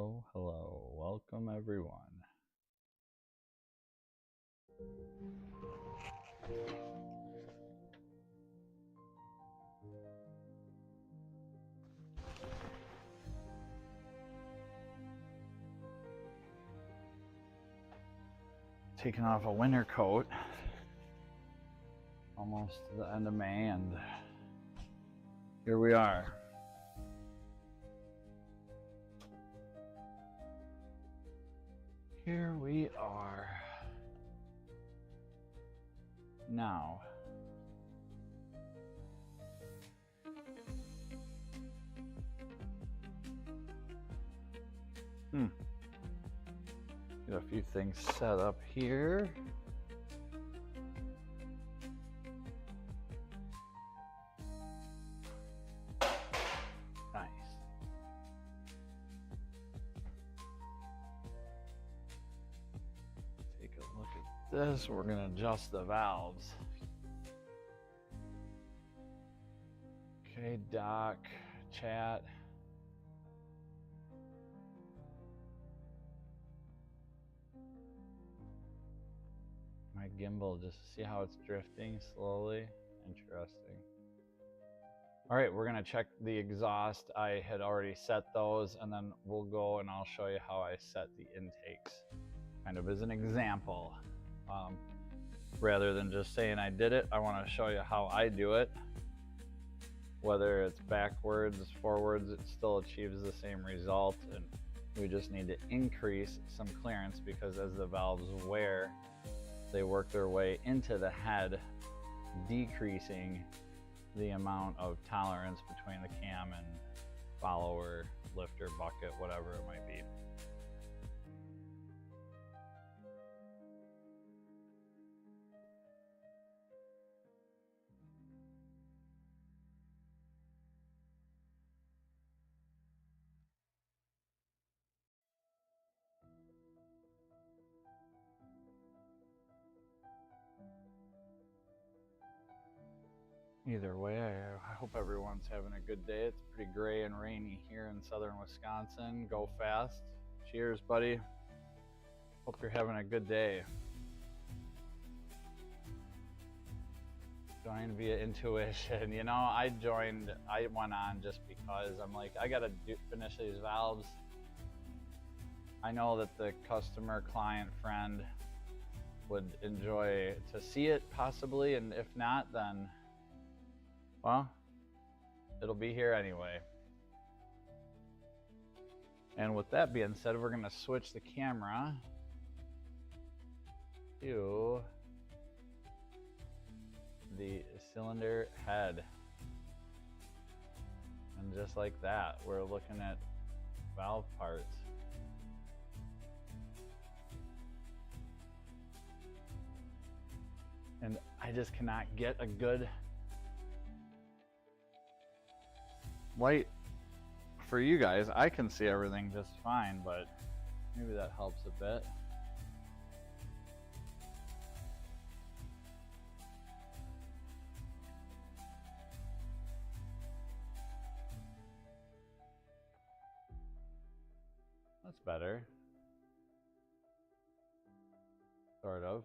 Hello, hello, welcome everyone. Taking off a winter coat, almost to the end of May, and here we are. Here we are now. Get a few things set up here. Nice. Take a look at this. We're going to adjust the valves. Okay, dock, chat. My gimbal, just to see how it's drifting slowly. Interesting. All right, we're gonna check the exhaust. I had already set those, and then we'll go and I'll show you how I set the intakes, kind of as an example. Rather than just saying I did it, I wanna show you how I do it. Whether it's backwards, forwards, it still achieves the same result, and we just need to increase some clearance because as the valves wear, they work their way into the head, decreasing the amount of tolerance between the cam and follower, lifter, bucket, whatever it might be. Either way, I hope everyone's having a good day. It's pretty gray and rainy here in southern Wisconsin. Go fast. Cheers, buddy. Hope you're having a good day. Join via intuition. You know, I went on just because I'm like, I gotta finish these valves. I know that the customer, client, friend would enjoy to see it possibly, and if not, then well, it'll be here anyway. And with that being said, we're gonna switch the camera to the cylinder head. And just like that, we're looking at valve parts. And I just cannot get a good light for you guys. I can see everything just fine, but maybe that helps a bit. That's better. Sort of.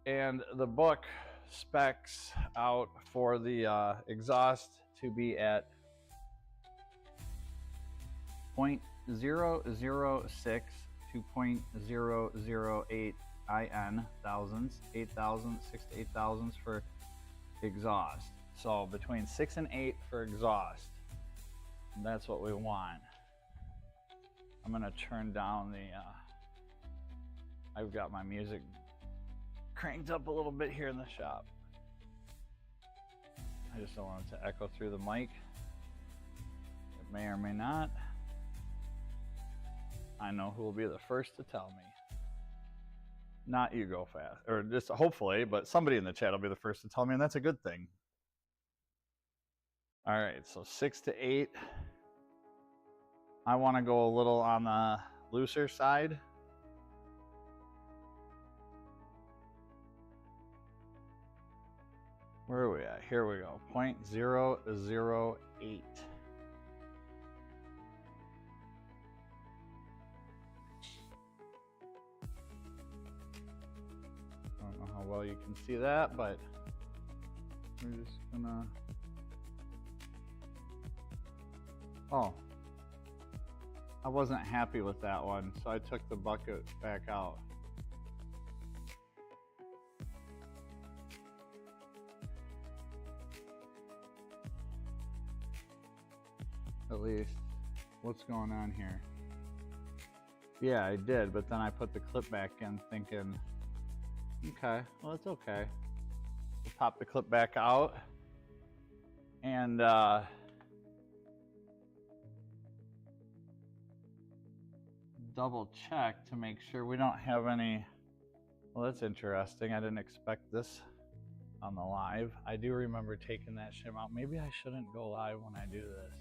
And the book specs out for the exhaust to be at 0.006 to 0.008 IN thousandths, 8,000, 6 to 8 thousandths for exhaust. So between 6 and 8 for exhaust. And that's what we want. I'm gonna turn down the I've got my music cranked up a little bit here in the shop. I just don't want it to echo through the mic. It may or may not. I know who will be the first to tell me. Not you, Go Fast, or just hopefully, but somebody in the chat will be the first to tell me, and that's a good thing. All right, so 6 to 8. I want to go a little on the looser side. Where are we at? Here we go. 0.008. well you can see that, but we're just gonna, oh, I wasn't happy with that one, so I took the bucket back out. At least, what's going on here? Yeah, I did, but then I put the clip back in thinking, okay, well, it's okay. We'll pop the clip back out and double check to make sure we don't have any. Well, that's interesting. I didn't expect this on the live. I do remember taking that shim out. Maybe I shouldn't go live when I do this.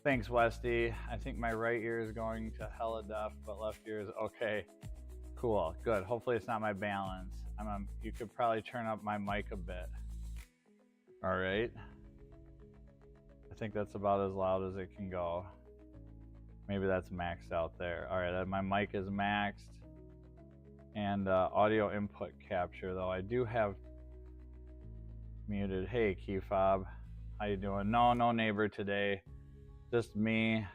Thanks, Westy. I think my right ear is going to hella deaf, but left ear is okay. Cool, good. Hopefully it's not my balance. You could probably turn up my mic a bit. All right. I think that's about as loud as it can go. Maybe that's maxed out there. All right, my mic is maxed. And audio input capture, though, I do have muted. Hey, Key Fob, how you doing? No neighbor today. Just me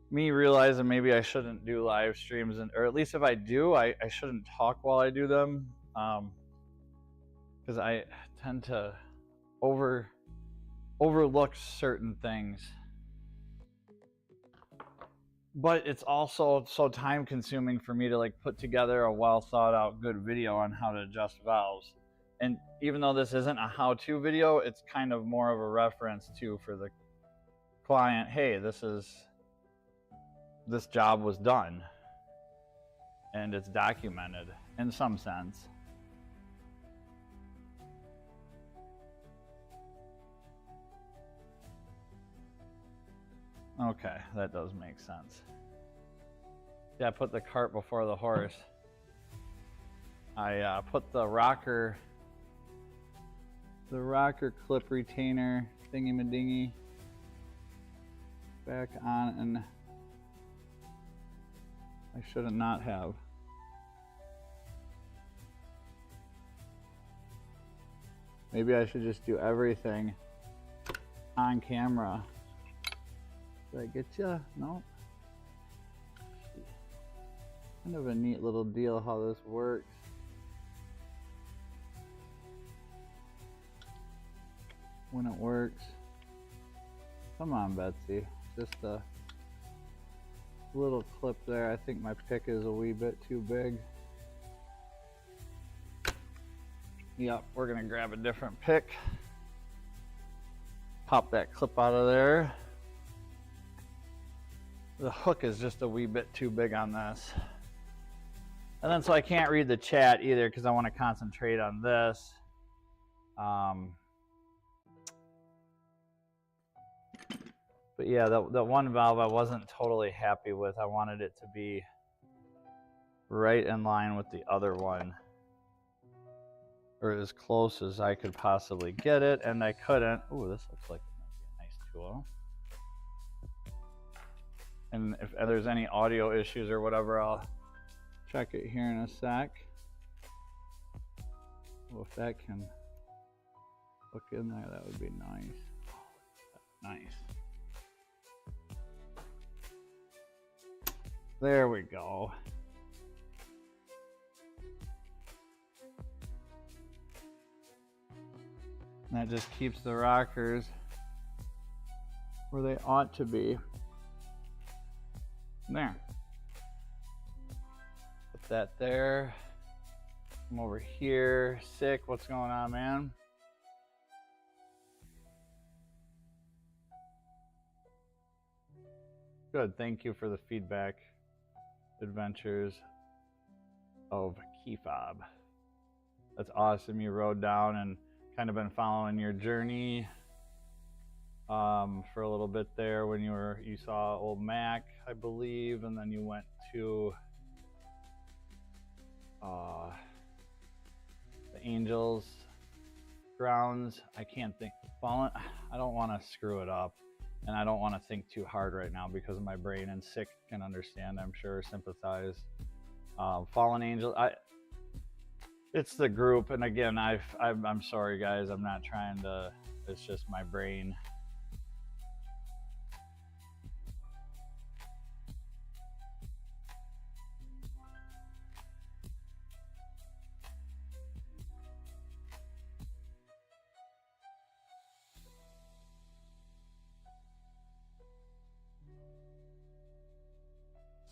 realizing maybe I shouldn't do live streams, or at least if I do, I shouldn't talk while I do them, because I tend to overlook certain things. But it's also so time consuming for me to like put together a well thought out good video on how to adjust valves. And even though this isn't a how-to video, it's kind of more of a reference too for the client. Hey, this job was done and it's documented in some sense. Okay, that does make sense. Yeah, I put the cart before the horse. I put the rocker clip retainer thingy-ma-dingy back on, and I shouldn't not have. Maybe I should just do everything on camera. Did I get you? No. Kind of a neat little deal how this works. When it works. Come on, Betsy. Just a little clip there. I think my pick is a wee bit too big. Yep, we're gonna grab a different pick. Pop that clip out of there. The hook is just a wee bit too big on this. And then so I can't read the chat either because I want to concentrate on this. But yeah, that one valve I wasn't totally happy with. I wanted it to be right in line with the other one, or as close as I could possibly get it, and I couldn't. Ooh, this looks like it might be a nice tool. And if there's any audio issues or whatever, I'll check it here in a sec. Well, if that can hook in there, that would be nice. Nice. There we go. And that just keeps the rockers where they ought to be. There. Put that there. Come over here. Sick. What's going on, man? Good. Thank you for the feedback. Adventures of Key Fob. That's awesome. You rode down and kind of been following your journey for a little bit there when you saw Old Mac, I believe, and then you went to the Angels grounds. I can't think. Fallen. I don't want to screw it up. and I don't want to think too hard right now because of my brain, and Sick can understand, I'm sure, sympathize. Fallen Angel, it's the group, and again, I'm sorry guys, I'm not trying to, it's just my brain.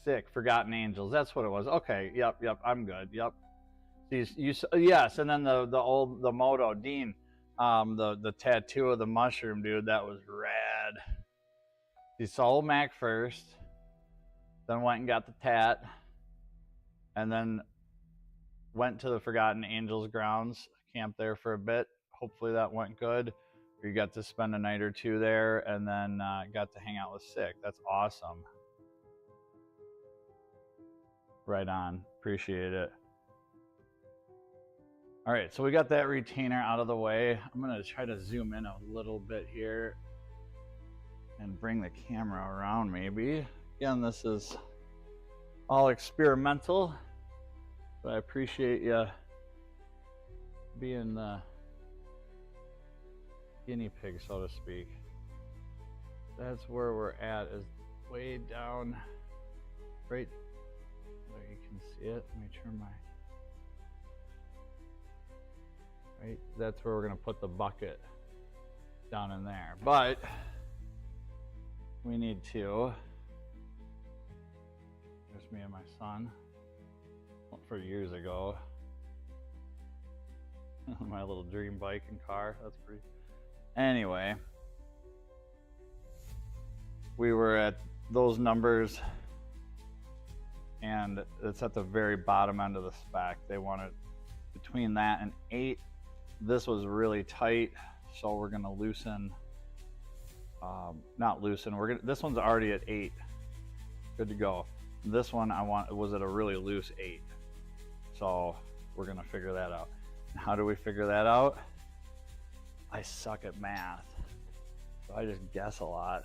Sick, Forgotten Angels, that's what it was. Okay, yep, I'm good, yep. Yes, and then the Moto Dean, the tattoo of the mushroom, dude, that was rad. He saw Mac first, then went and got the tat, and then went to the Forgotten Angels grounds, camped there for a bit. Hopefully that went good. You got to spend a night or two there, and then got to hang out with Sick. That's awesome. Right on, appreciate it. All right, so we got that retainer out of the way. I'm gonna try to zoom in a little bit here and bring the camera around maybe. Again, this is all experimental, but I appreciate you being the guinea pig, so to speak. That's where we're at, is way down, right there, you can see it. Let me turn my, right, that's where we're gonna put the bucket, down in there. But we need to, there's me and my son, for years ago. My little dream bike and car, that's pretty, anyway. We were at those numbers, and it's at the very bottom end of the spec. They wanted between that and 8. This was really tight, so we're gonna loosen, not loosen, this one's already at 8, good to go. This one was at a really loose 8, so we're gonna figure that out. And how do we figure that out? I suck at math, so I just guess a lot.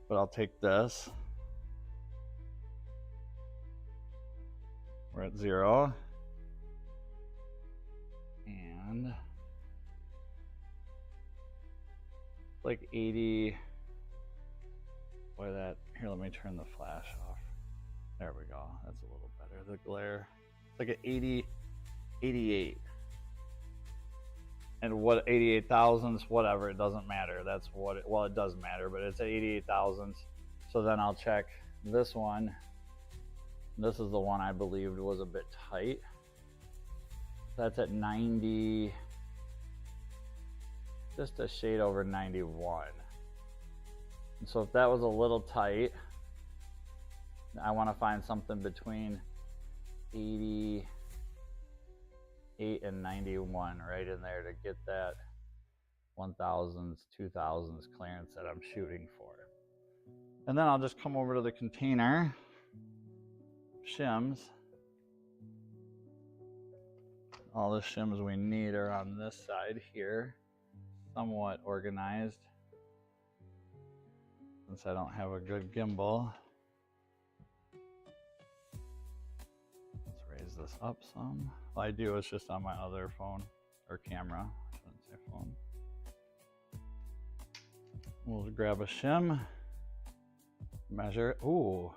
But I'll take this. We're at 0. And like 80. Boy, that, here, let me turn the flash off. There we go. That's a little better. The glare. It's like an 80, 88. And what 88 thousandths, whatever, it doesn't matter. That's what it, well, it does matter, but it's at 88 thousandths. So then I'll check this one. This is the one I believed was a bit tight. That's at 90, just a shade over 91. And so if that was a little tight, I want to find something between 88 and 91, right in there, to get that 1000s, 2000s clearance that I'm shooting for. And then I'll just come over to the container, shims. All the shims we need are on this side here, somewhat organized, since I don't have a good gimbal. Let's raise this up some. Well, I do, it's just on my other phone, or camera, I shouldn't say phone. We'll grab a shim, measure it. Ooh.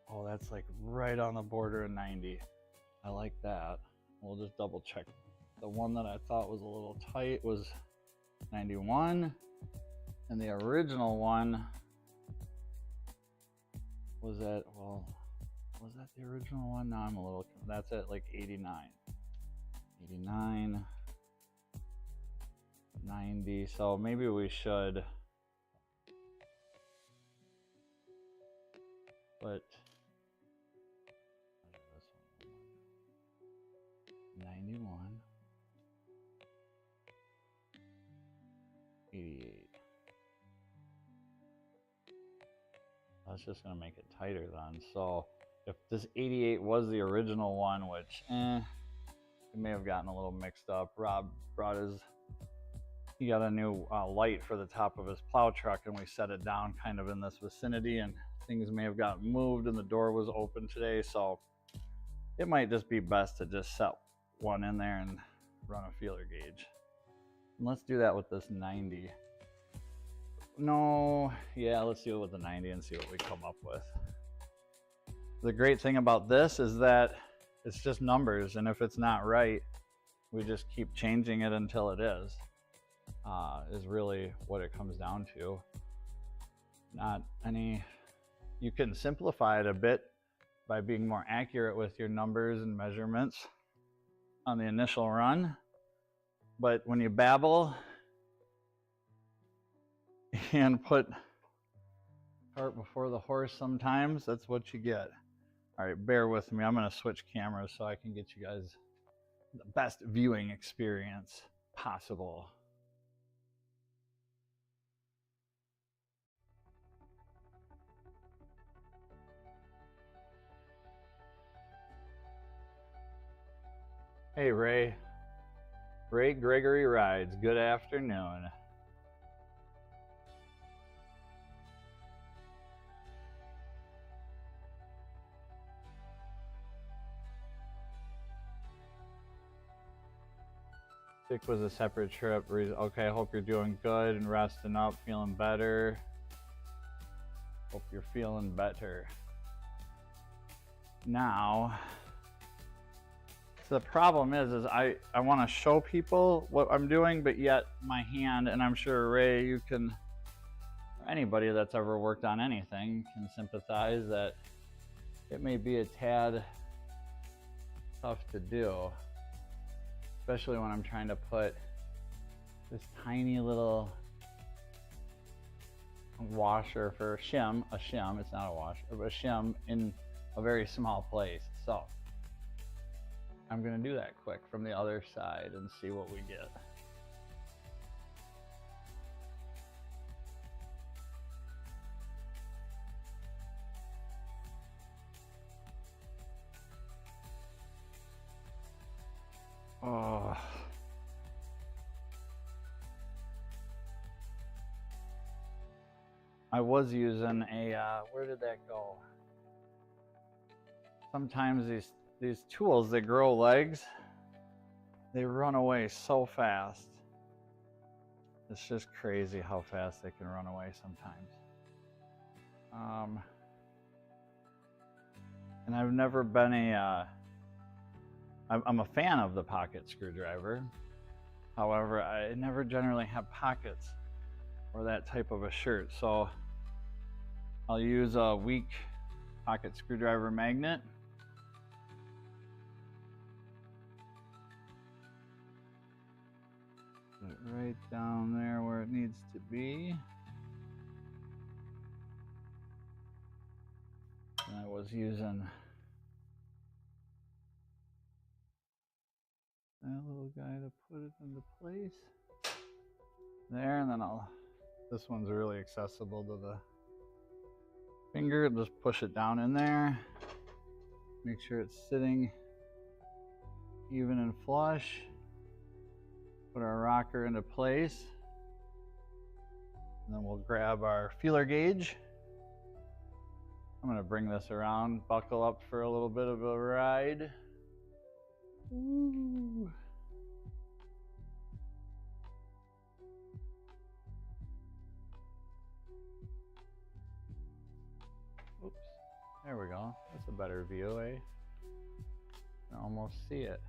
Oh, that's like right on the border of 90. I like that. We'll just double check. The one that I thought was a little tight was 91, and the original one was at, well, was that the original one? No, I'm a little, that's at like 89. 89, 90, so maybe we should, but 91, 88. That's just gonna make it tighter then. So if this 88 was the original one, which it may have gotten a little mixed up. Rob brought his he got a new light for the top of his plow truck, and we set it down kind of in this vicinity, and things may have gotten moved and the door was open today, so it might just be best to just set one in there and run a feeler gauge. And let's do that with this 90. No, yeah, let's do it with the 90 and see what we come up with. The great thing about this is that it's just numbers, and if it's not right, we just keep changing it until it is really what it comes down to. Not any, you can simplify it a bit by being more accurate with your numbers and measurements on the initial run, but when you babble and put cart before the horse, sometimes that's what you get. All right, bear with me. I'm going to switch cameras so I can get you guys the best viewing experience possible. Hey, Ray. Ray Gregory Rides. Good afternoon. Sick was a separate trip. Okay, I hope you're doing good and resting up, feeling better. Hope you're feeling better. Now, so the problem is I want to show people what I'm doing, but yet my hand, and I'm sure Ray, you can, anybody that's ever worked on anything can sympathize that it may be a tad tough to do, especially when I'm trying to put this tiny little washer for a shim, it's not a washer, but a shim in a very small place. So I'm gonna do that quick from the other side and see what we get. Oh. I was using a, where did that go? Sometimes these tools, they grow legs, they run away so fast. It's just crazy how fast they can run away sometimes. And I've never been I'm a fan of the pocket screwdriver. However, I never generally have pockets or that type of a shirt. So I'll use a weak pocket screwdriver magnet. Put it right down there where it needs to be. And I was using that little guy to put it into place there, and then this one's really accessible to the finger. Just push it down in there, make sure it's sitting even and flush. Put our rocker into place, and then we'll grab our feeler gauge. I'm going to bring this around, buckle up for a little bit of a ride. Ooh. Oops, there we go. That's a better view, eh? You can almost see it.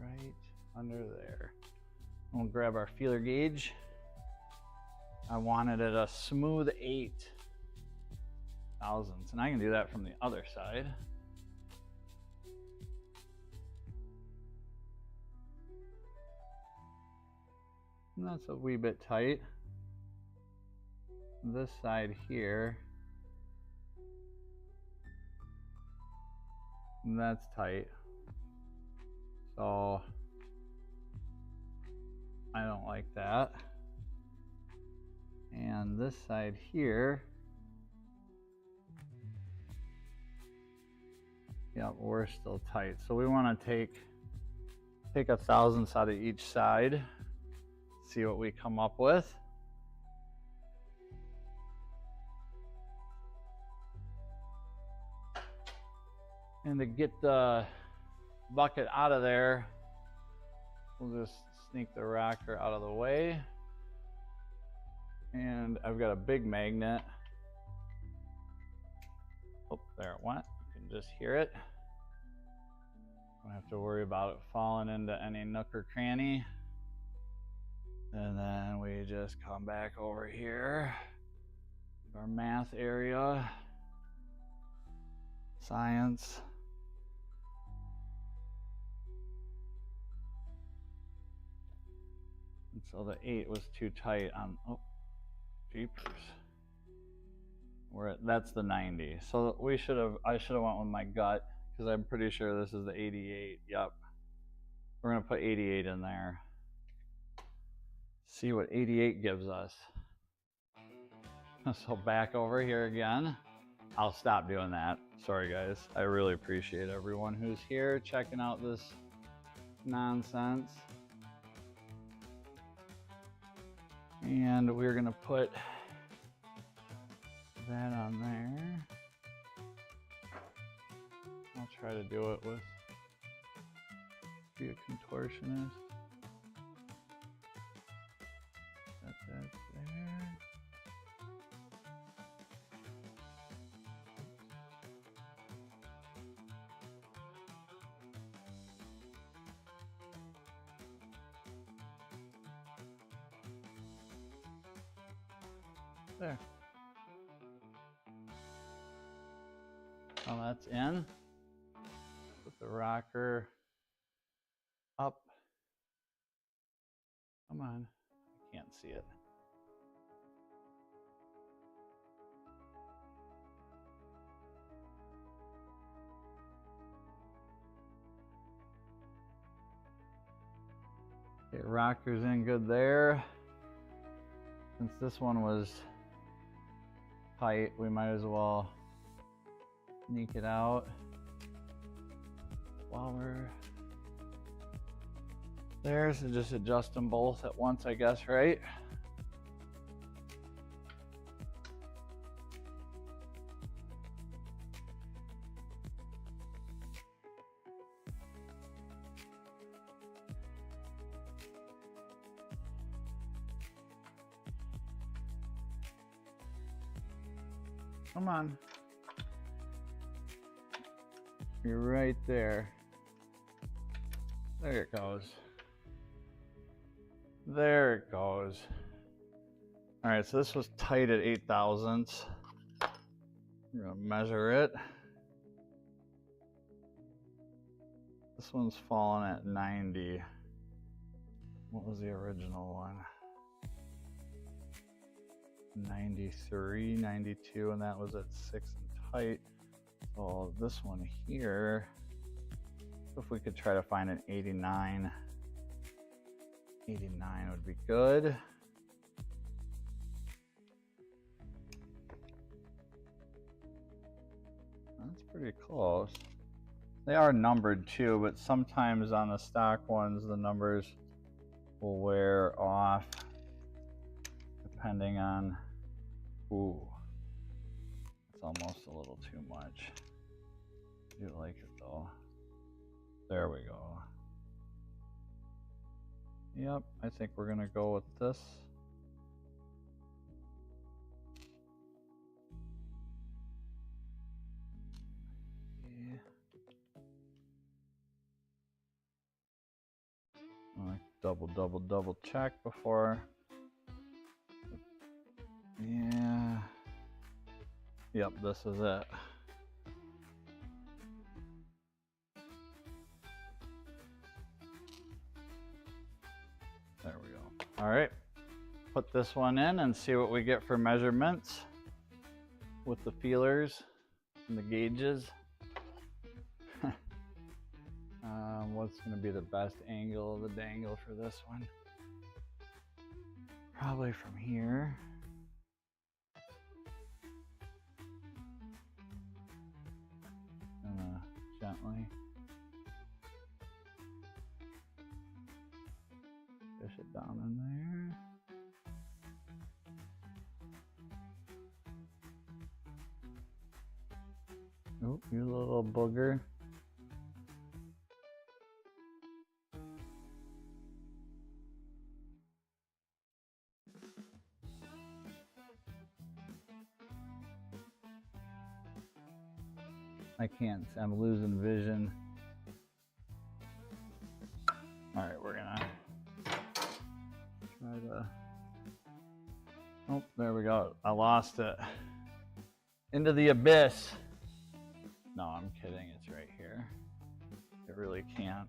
Right under there. We'll grab our feeler gauge. I wanted it a smooth 8 thousandths, and I can do that from the other side. And that's a wee bit tight. This side here, and that's tight. So I don't like that. And this side here, yep, we're still tight. So we want to take take a thousandths out of each side, see what we come up with. And to get the bucket out of there, we'll just sneak the rocker out of the way. And I've got a big magnet. Oh, there it went. You can just hear it. Don't have to worry about it falling into any nook or cranny. And then we just come back over here to our math area, science. And so the 8 was too tight on, oh, jeepers. That's the 90. So I should have went with my gut, because I'm pretty sure this is the 88. Yep. We're gonna put 88 in there. See what 88 gives us. So back over here again. I'll stop doing that. Sorry guys. I really appreciate everyone who's here checking out this nonsense. And we're gonna put that on there. I'll try to do it with, be a contortionist. Set that there. There. Well, that's in. Put the rocker up. Come on. I can't see it. Okay, rocker's in good there. Since this one was tight, we might as well sneak it out while we're there. So just adjust them both at once, I guess, right? Come on. You're right there. There it goes. There it goes. All right, so this was tight at 8 thousandths. We're gonna measure it. This one's falling at 90. What was the original one? 93, 92, and that was at 6 and tight. So this one here, if we could try to find an 89, 89 would be good. That's pretty close. They are numbered too, but sometimes on the stock ones, the numbers will wear off depending on, ooh, it's almost a little too much. I do like it though. There we go. Yep, I think we're gonna go with this. Yeah. I like double check before. Yeah. Yep, this is it. There we go. All right. Put this one in and see what we get for measurements with the feelers and the gauges. What's going to be the best angle of the dangle for this one? Probably from here. Gently. Get down in there. Oh, you little booger. I can't, I'm losing vision. All right, we're gonna try to, oh, there we go. I lost it. Into the abyss. No, I'm kidding, it's right here. It really can't.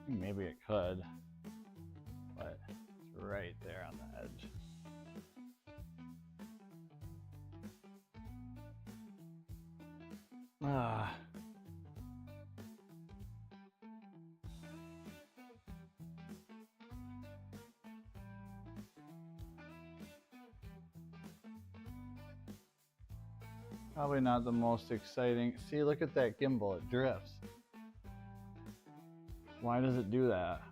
Maybe it could, but it's right there on the edge. Ah. Probably not the most exciting. See, look at that gimbal, it drifts. Why does it do that?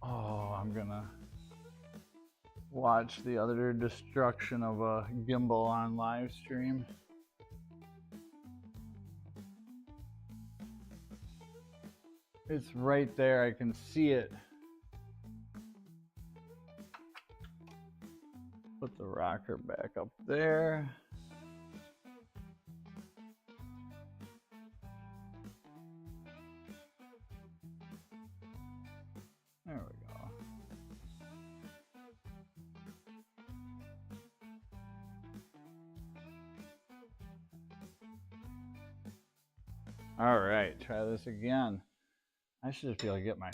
Oh, I'm gonna watch the utter destruction of a gimbal on live stream. It's right there, I can see it. Put the rocker back up there. There we go. All right, try this again. I should just be able to get my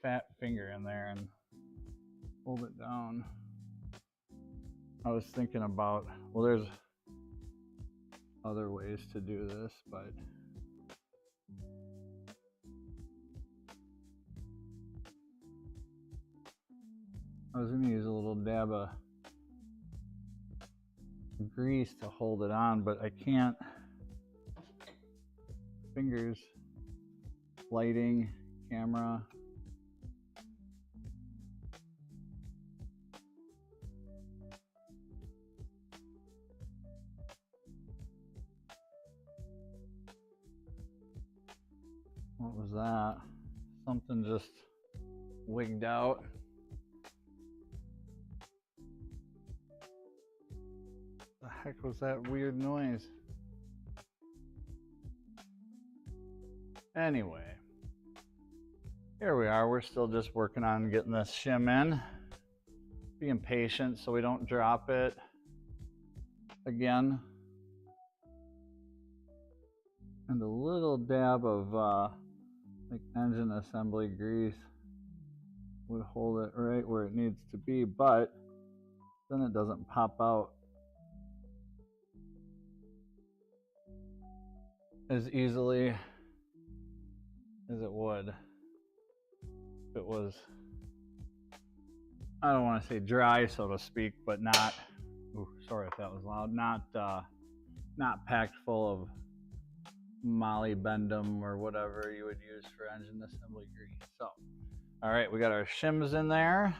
fat finger in there and hold it down. I was thinking about, well, there's other ways to do this, but I was gonna use a little dab of grease to hold it on, but I can't. Fingers, lighting, camera. What was that? Something just wigged out. The heck was that weird noise? Anyway, here we are. We're still just working on getting this shim in. Being patient so we don't drop it again. And a little dab of like engine assembly grease would hold it right where it needs to be, but then it doesn't pop out as easily as it would if it was, I don't want to say dry, so to speak, but not, ooh, sorry if that was loud, not packed full of molybdenum or whatever you would use for engine assembly grease. So, all right, we got our shims in there.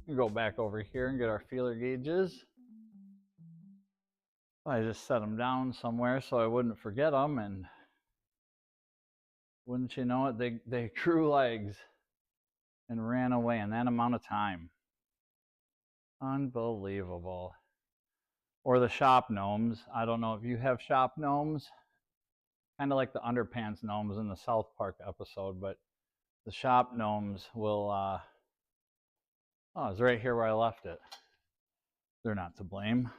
We go back over here and get our feeler gauges. I just set them down somewhere so I wouldn't forget them, and wouldn't you know it, they grew legs and ran away in that amount of time. Unbelievable. Or the shop gnomes. I don't know if you have shop gnomes. Kind of like the underpants gnomes in the South Park episode, but the shop gnomes will, oh, it's right here where I left it. They're not to blame.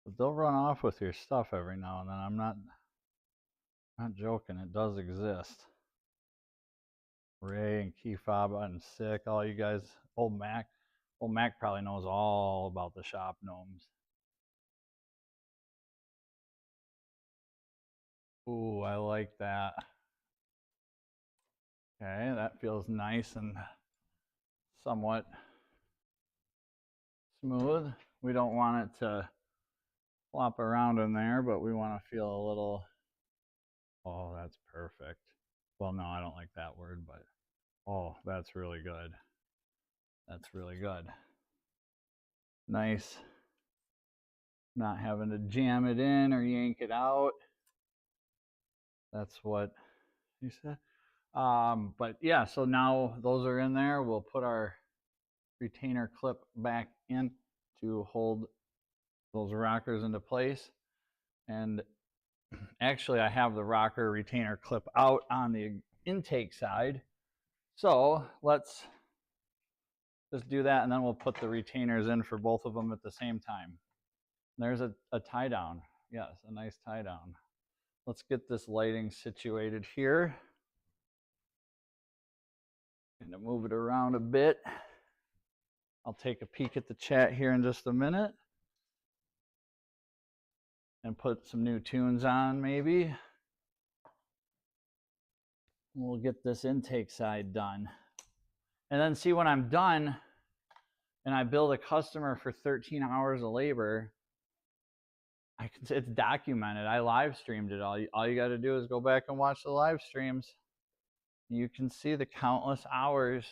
But they'll run off with your stuff every now and then. I'm not joking, it does exist. Ray and Keyfob and Sick, all you guys, old Mac probably knows all about the shop gnomes. Ooh, I like that. Okay, that feels nice and somewhat smooth. We don't want it to flop around in there, but we want to feel a little, oh, that's perfect. Well, no, I don't like that word, but oh, that's really good. That's really good. Nice. Not having to jam it in or yank it out. That's what you said. But yeah, so now those are in there. We'll put our retainer clip back in to hold those rockers into place. And actually, I have the rocker retainer clip out on the intake side. So let's just do that, and then we'll put the retainers in for both of them at the same time. There's a tie down. Yes, a nice tie down. Let's get this lighting situated here. Gonna move it around a bit. I'll take a peek at the chat here in just a minute and put some new tunes on maybe. We'll get this intake side done. And then see, when I'm done and I bill a customer for 13 hours of labor, it's documented. I live streamed it. All you got to do is go back and watch the live streams. You can see the countless hours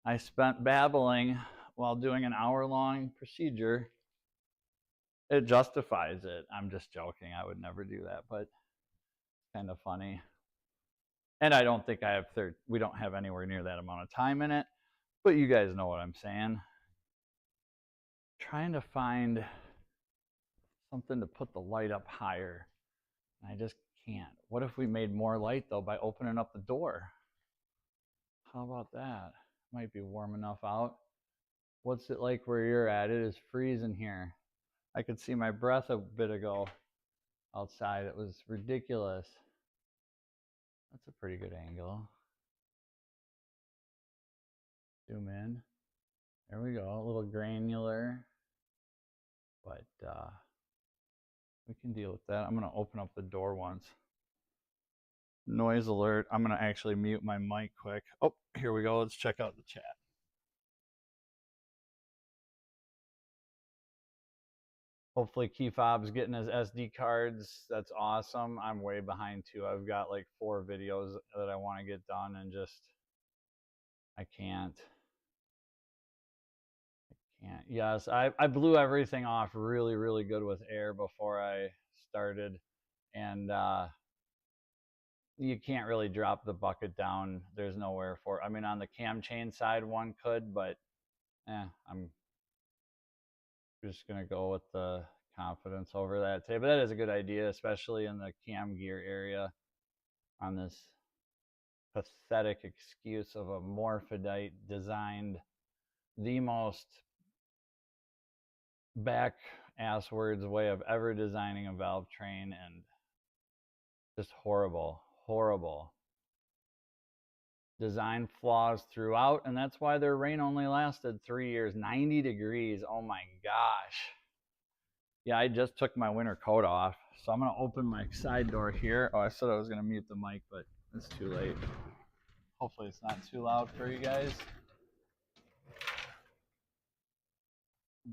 I spent babbling while doing an hour-long procedure. It justifies it. I'm just joking. I would never do that, but it's kind of funny. And I don't think we don't have anywhere near that amount of time in it, but you guys know what I'm saying. Trying to find something to put the light up higher. I just can't. What if we made more light though by opening up the door? How about that? Might be warm enough out. What's it like where you're at? It is freezing here. I could see my breath a bit ago outside. It was ridiculous. That's a pretty good angle. Zoom in. There we go. A little granular, but we can deal with that. I'm going to open up the door once. Noise alert. I'm going to actually mute my mic quick. Oh, here we go. Let's check out the chat. Hopefully Keyfob's getting his SD cards. That's awesome. I'm way behind too. I've got like 4 videos that I want to get done and just I can't. Yes, I blew everything off really, really good with air before I started. And you can't really drop the bucket down. There's nowhere for it. I mean, on the cam chain side, one could, but I'm just going to go with the confidence over that today. But that is a good idea, especially in the cam gear area on this pathetic excuse of a morphydite designed the most back ass words way of ever designing a valve train, and just horrible design flaws throughout. And that's why their rain only lasted 3 years. 90 degrees. Oh my gosh. Yeah, I just took my winter coat off, so I'm gonna open my side door here. Oh, I said I was gonna mute the mic, but it's too late. Hopefully it's not too loud for you guys.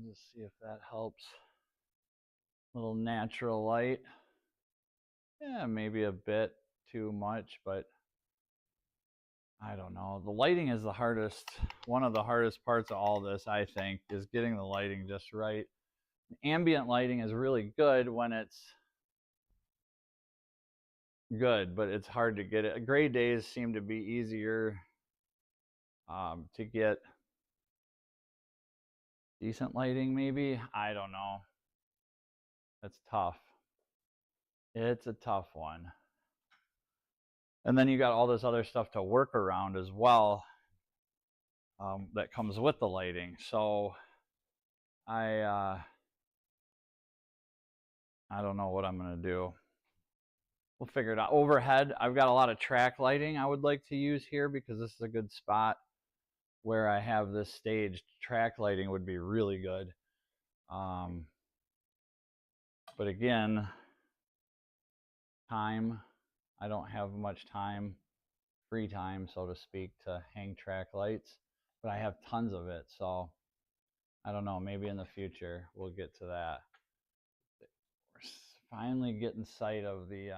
Just see if that helps. Little natural light. Yeah, maybe a bit too much, but I don't know. The lighting is the hardest, one of the hardest parts of all this, I think, is getting the lighting just right. Ambient lighting is really good when it's good, but it's hard to get it. Gray days seem to be easier to get decent lighting, maybe. I don't know. It's tough. It's a tough one. And then you got all this other stuff to work around as well that comes with the lighting. So I don't know what I'm going to do. We'll figure it out. Overhead, I've got a lot of track lighting I would like to use here because this is a good spot where I have this staged. Track lighting would be really good. But again, time, I don't have much time, free time, so to speak, to hang track lights, but I have tons of it. So I don't know, maybe in the future we'll get to that. We're finally getting sight of the,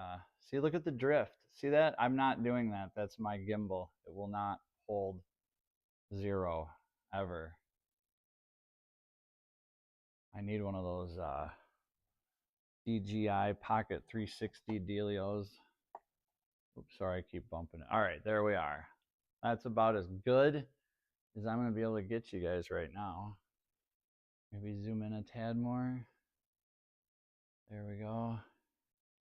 see, look at the drift. See that? I'm not doing that. That's my gimbal. It will not hold 0 ever. I need one of those DJI Pocket 360 dealios. Oops, sorry, I keep bumping it. All right, there we are. That's about as good as I'm going to be able to get you guys right now. Maybe zoom in a tad more. There we go.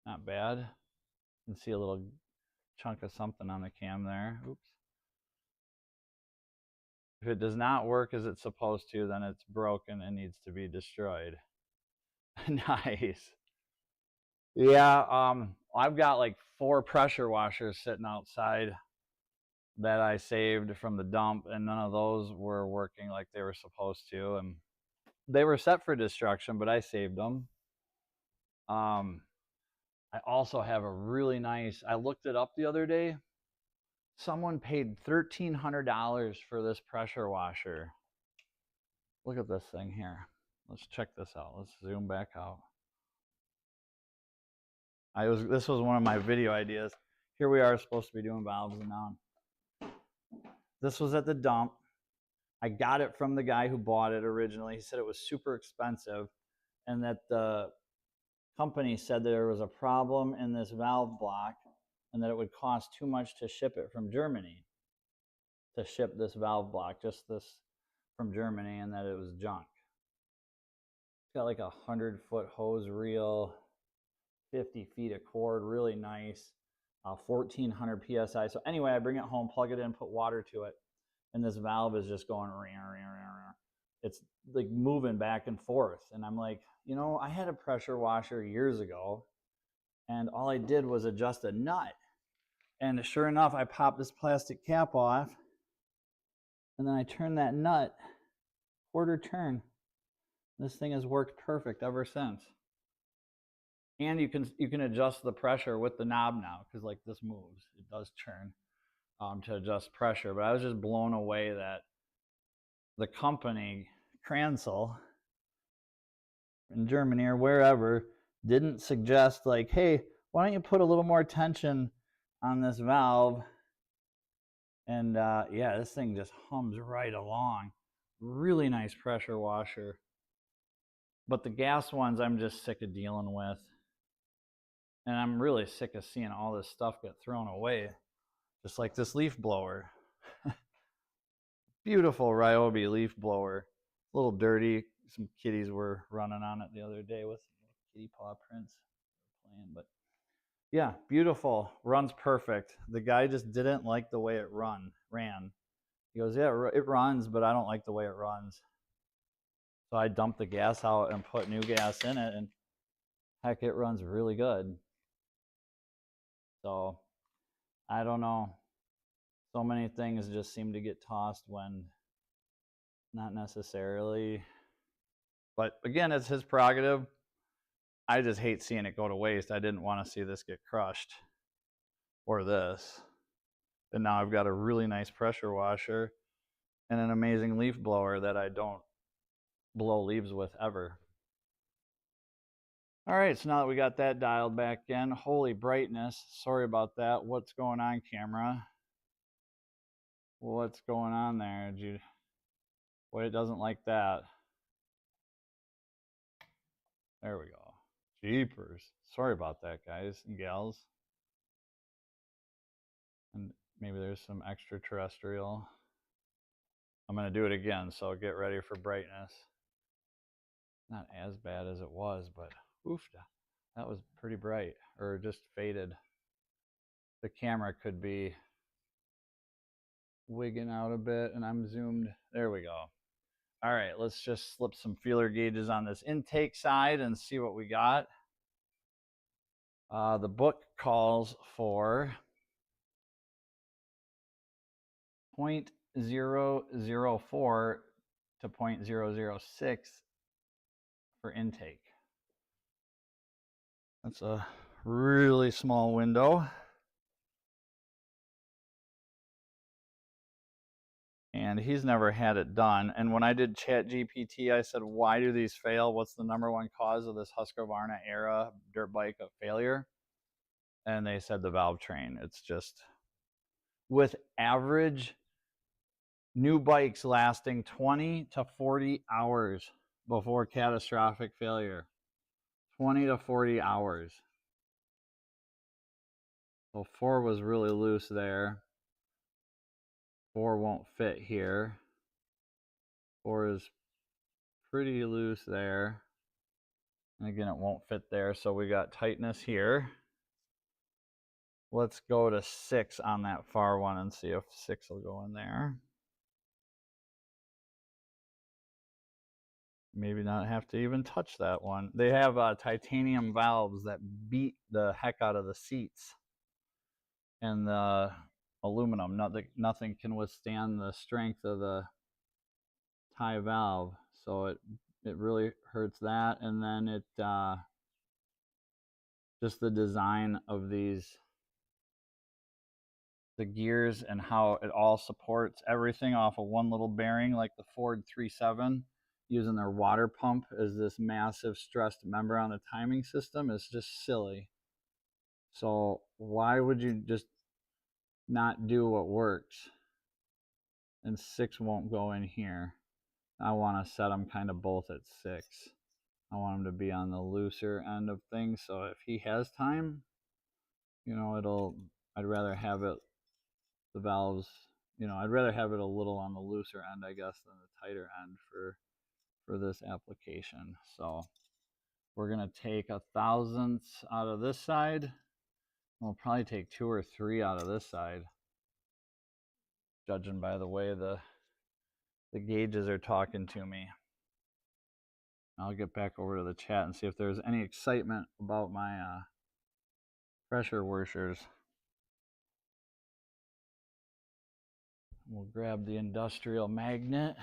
Not bad. You can see a little chunk of something on the cam there. Oops. If it does not work as it's supposed to, then it's broken and needs to be destroyed. Nice. Yeah, I've got like 4 pressure washers sitting outside that I saved from the dump, and none of those were working like they were supposed to, and they were set for destruction, but I saved them. I also have a really nice, I looked it up the other day. Someone paid $1,300 for this pressure washer. Look at this thing here. Let's check this out. Let's zoom back out. This was one of my video ideas. Here we are supposed to be doing valves and now. This was at the dump. I got it from the guy who bought it originally. He said it was super expensive and that the company said there was a problem in this valve block and that it would cost too much to ship it from Germany, to ship this valve block, just this from Germany, and that it was junk. It's got like a 100-foot hose reel, 50 feet of cord, really nice, 1400 PSI. So anyway, I bring it home, plug it in, put water to it, and this valve is just going, it's like moving back and forth. And I'm like, you know, I had a pressure washer years ago, and all I did was adjust a nut. And sure enough, I popped this plastic cap off, and then I turned that nut, quarter turn. This thing has worked perfect ever since. And you can adjust the pressure with the knob now, because like this moves, it does turn to adjust pressure. But I was just blown away that the company Kransel in Germany or wherever didn't suggest like, hey, why don't you put a little more tension on this valve? And yeah, this thing just hums right along. Really nice pressure washer. But the gas ones I'm just sick of dealing with. And I'm really sick of seeing all this stuff get thrown away. Just like this leaf blower. Beautiful Ryobi leaf blower. A little dirty. Some kitties were running on it the other day with kitty paw prints playing. But yeah, beautiful. Runs perfect. The guy just didn't like the way it ran. He goes, yeah, it runs, but I don't like the way it runs. So I dumped the gas out and put new gas in it, and heck, it runs really good. So I don't know. So many things just seem to get tossed when not necessarily. But again, it's his prerogative. I just hate seeing it go to waste. I didn't want to see this get crushed or this. And now I've got a really nice pressure washer and an amazing leaf blower that I don't blow leaves with ever. All right, so now that we got that dialed back in, holy brightness. Sorry about that. What's going on, camera? What's going on there? Boy, it doesn't like that. There we go. Jeepers. Sorry about that, guys and gals. And maybe there's some extraterrestrial. I'm going to do it again, so get ready for brightness. Not as bad as it was, but oof, that was pretty bright, or just faded. The camera could be wigging out a bit, and I'm zoomed. There we go. All right, let's just slip some feeler gauges on this intake side and see what we got. The book calls for 0.004 to 0.006 for intake. That's a really small window. And he's never had it done. And when I did ChatGPT, I said, why do these fail? What's the #1 cause of this Husqvarna era dirt bike of failure? and they said the valve train. It's just, with average new bikes lasting 20 to 40 hours before catastrophic failure. 20 to 40 hours. So 4 was really loose there. 4 won't fit here. 4 is pretty loose there. And again, it won't fit there, so we got tightness here. Let's go to 6 on that far one and see if 6 will go in there. Maybe not have to even touch that one. They have titanium valves that beat the heck out of the seats. And the aluminum, nothing can withstand the strength of the tie valve. So it really hurts that. And then it, just the design of these, the gears and how it all supports everything off of one little bearing, like the Ford 3.7, using their water pump as this massive stressed member on the timing system is just silly. So why would you just not do what works? And 6 won't go in here. I want to set them kind of both at 6. I want them to be on the looser end of things, so if he has time, you know, I'd rather have it, the valves, you know, I'd rather have it a little on the looser end, I guess, than the tighter end for this application. So we're going to take 1/1000 out of this side. We'll probably take 2 or 3 out of this side, judging by the way the gauges are talking to me. I'll get back over to the chat and see if there's any excitement about my pressure washers. We'll grab the industrial magnet.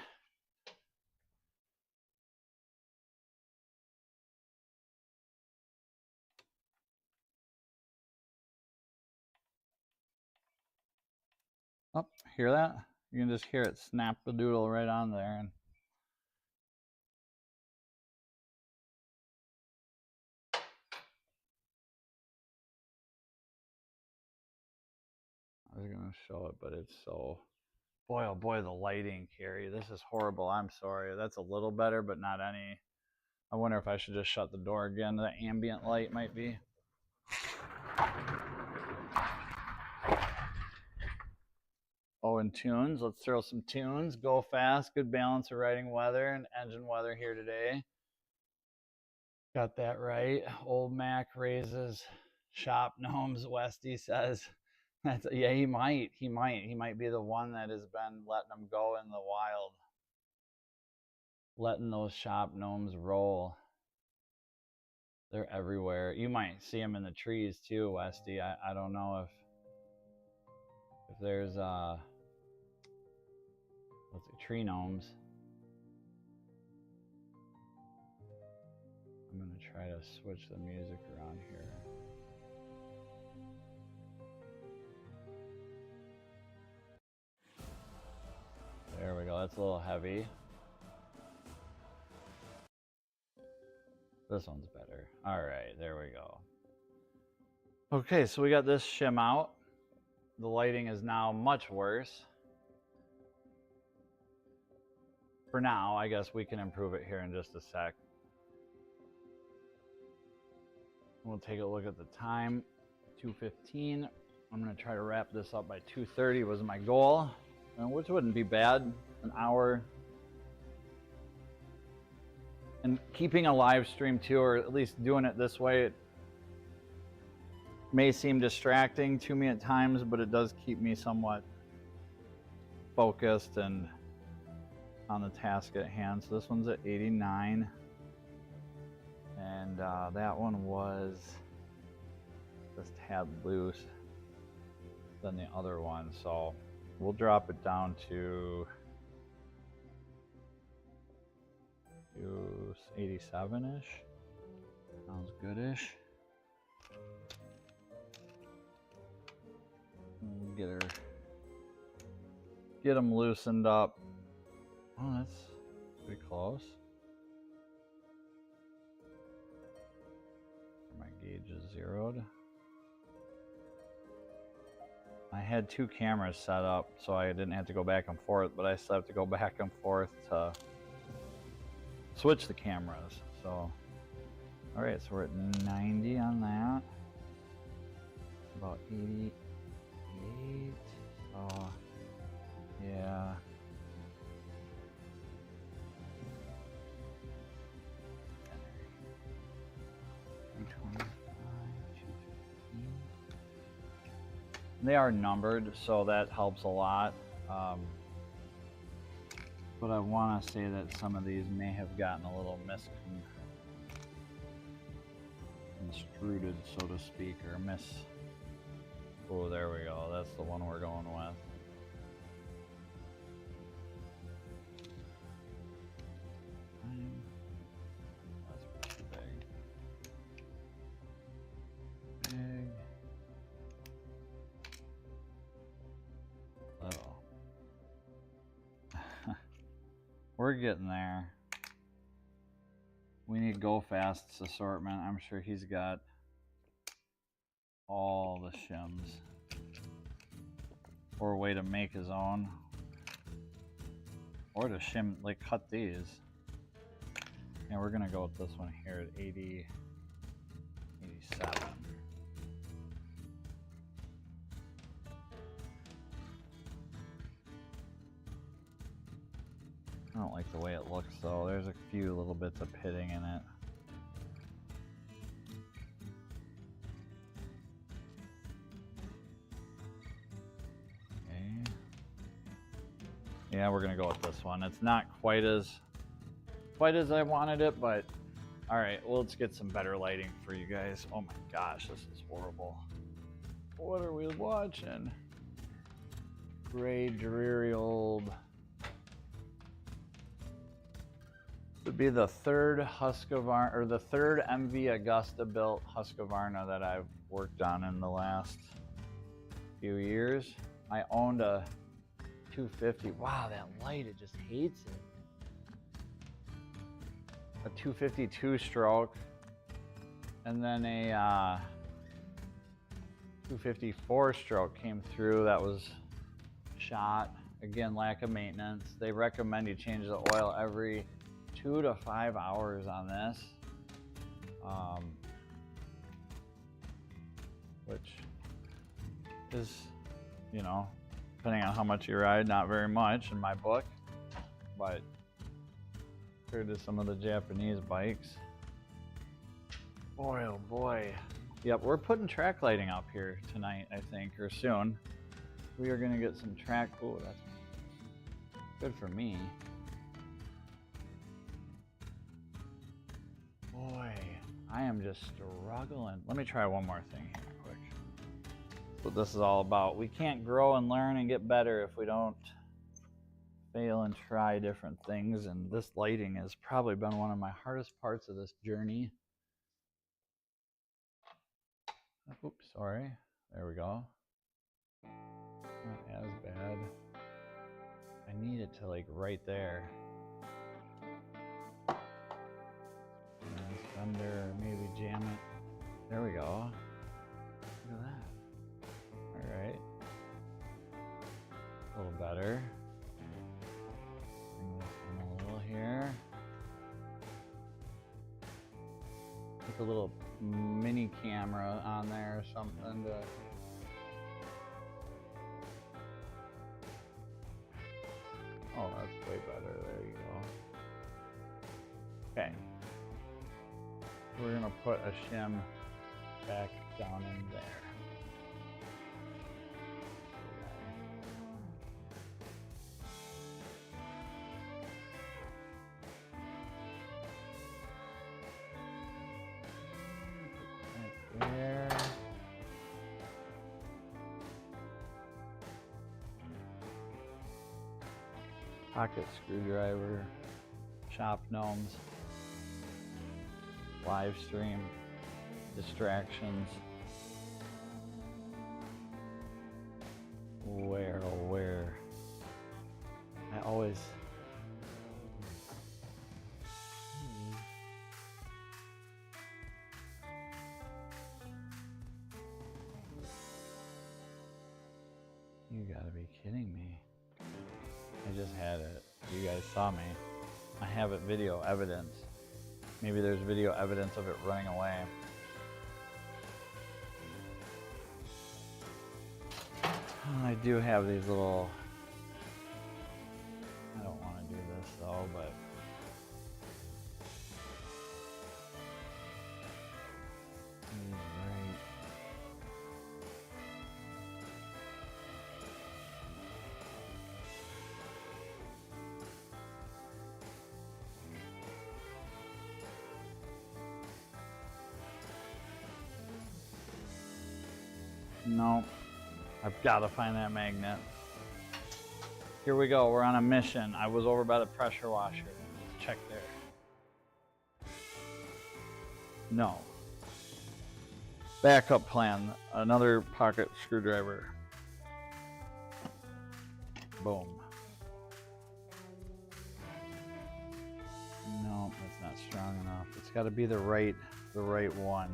Oh, hear that? You can just hear it snap the doodle right on there. And I was going to show it, but it's so, boy, oh boy, the lighting, Carrie. This is horrible. I'm sorry. That's a little better, but not any. I wonder if I should just shut the door again. The ambient light might be. Oh, and tunes. Let's throw some tunes. Go fast. Good balance of riding weather and engine weather here today. Got that right. Old Mac raises shop gnomes. Westy says. That's, yeah, he might be the one that has been letting them go in the wild, letting those shop gnomes roll. They're everywhere. You might see them in the trees too, Westy. I don't know if there's let's see, tree gnomes. I'm gonna try to switch the music around here. There we go. That's a little heavy. This one's better. All right, there we go. Okay, so we got this shim out. The lighting is now much worse. For now, I guess we can improve it here in just a sec. We'll take a look at the time. 2:15. I'm going to try to wrap this up by 2:30 was my goal, which wouldn't be bad. An hour. And keeping a live stream too, or at least doing it this way, it may seem distracting to me at times, but it does keep me somewhat focused and on the task at hand. So this one's at 89. And that one was just a tad loose than the other one. So we'll drop it down to 87-ish. Sounds good-ish. Get them loosened up. Oh, that's pretty close. My gauge is zeroed. had 2 cameras set up, so I didn't have to go back and forth, but I still have to go back and forth to switch the cameras. So, all right, so we're at 90 on that. About 88. So, yeah. They are numbered, so that helps a lot. But I want to say that some of these may have gotten a little misconstrued, so to speak, or Oh, there we go. That's the one we're going with. That's too big. Big. Little. We're getting there. We need Go Fast's assortment. I'm sure he's got all the shims. Or a way to make his own. Or to shim, like cut these. And we're gonna go with this one here at 80, 87. I don't like the way it looks though. There's a few little bits of pitting in it. Okay. Yeah, we're gonna go with this one. It's not quite as I wanted it, but all right, well, let's get some better lighting for you guys. Oh my gosh, this is horrible. What are we watching? Gray, dreary old. Would be the third Husqvarna, or the third MV Agusta built Husqvarna that I've worked on in the last few years. I owned a 250. Wow, that light, it just hates it. A 252 stroke, and then a 254 stroke came through that was shot. Again, lack of maintenance. They recommend you change the oil every 2 to 5 hours on this, which is, you know, depending on how much you ride, not very much in my book, but compared to some of the Japanese bikes, boy, oh boy. Yep, we're putting track lighting up here tonight, I think, or soon. We are gonna get some track, oh, that's good for me. Boy, I am just struggling. Let me try one more thing here quick. That's what this is all about. We can't grow and learn and get better if we don't fail and try different things, and this lighting has probably been one of my hardest parts of this journey. Oops, sorry. There we go. Not as bad. I need it to like right there. Under, maybe jam it. There we go. Look at that. All right. A little better. Bring this in a little here. Put the little mini camera on there or something to. Oh, that's way better. There you go. Okay. We're gonna put a shim back down in there. Right there. Pocket screwdriver, shop gnomes. Live stream, distractions. Where, oh where? I always. You gotta be kidding me. I just had it. You guys saw me. I have it video evidence. Maybe there's video evidence of it running away. I do have these little... I don't want to do this though, but... No, I've got to find that magnet. Here we go, we're on a mission. I was over by the pressure washer. Let's check there. No. Backup plan, another pocket screwdriver. Boom. No, that's not strong enough. It's got to be the right one.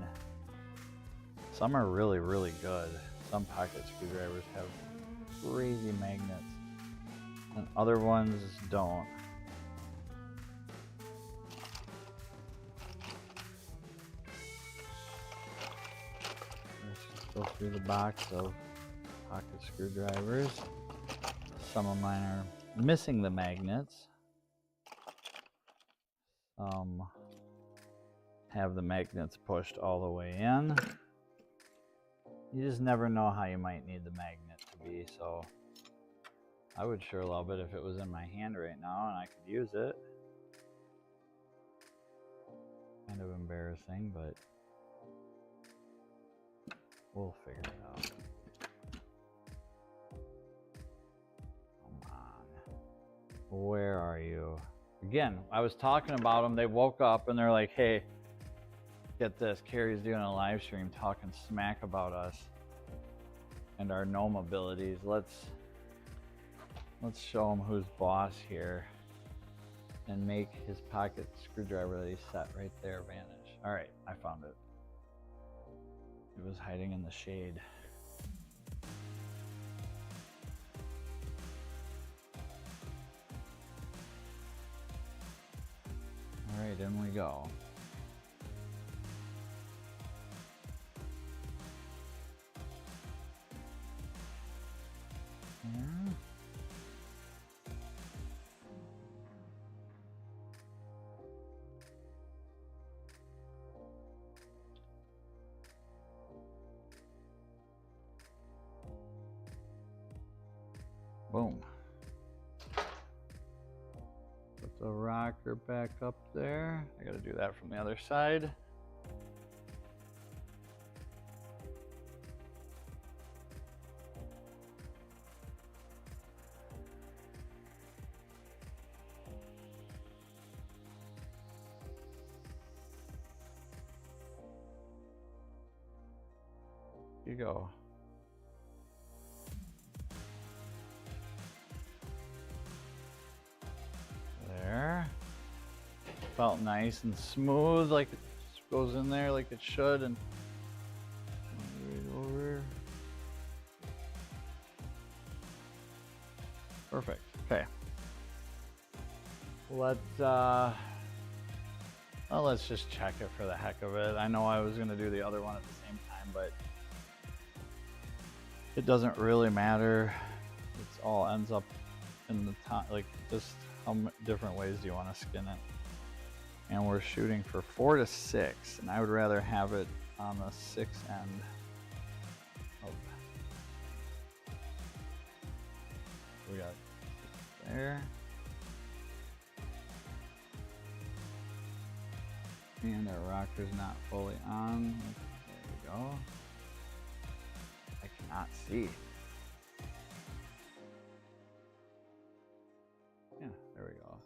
Some are really, really good. Some pocket screwdrivers have crazy magnets, and other ones don't. Let's just go through the box of pocket screwdrivers. Some of mine are missing the magnets. Some have the magnets pushed all the way in. You just never know how you might need the magnet to be, so I would sure love it if it was in my hand right now and I could use it. Kind of embarrassing, but we'll figure it out. Come on. Where are you? Again, I was talking about them. They woke up and they're like, hey, get this, Carrie's doing a live stream talking smack about us and our gnome abilities. Let's show him who's boss here and make his pocket screwdriver that he set right there vanish. All right, I found it. It was hiding in the shade. All right, in we go. Boom. Put the rocker back up there. I gotta do that from the other side. Here you go. There. Felt nice and smooth, like it goes in there like it should, and right over. Perfect. Okay. Let's well, let's just check it for the heck of it. I know I was gonna do the other one at the same time, but it doesn't really matter. It all ends up in the top, like just how different ways do you want to skin it? And we're shooting for 4 to 6, and I would rather have it on the 6 end. Oh. We got there. And our rocker's not fully on. There we go. I cannot see. Yeah, there we go.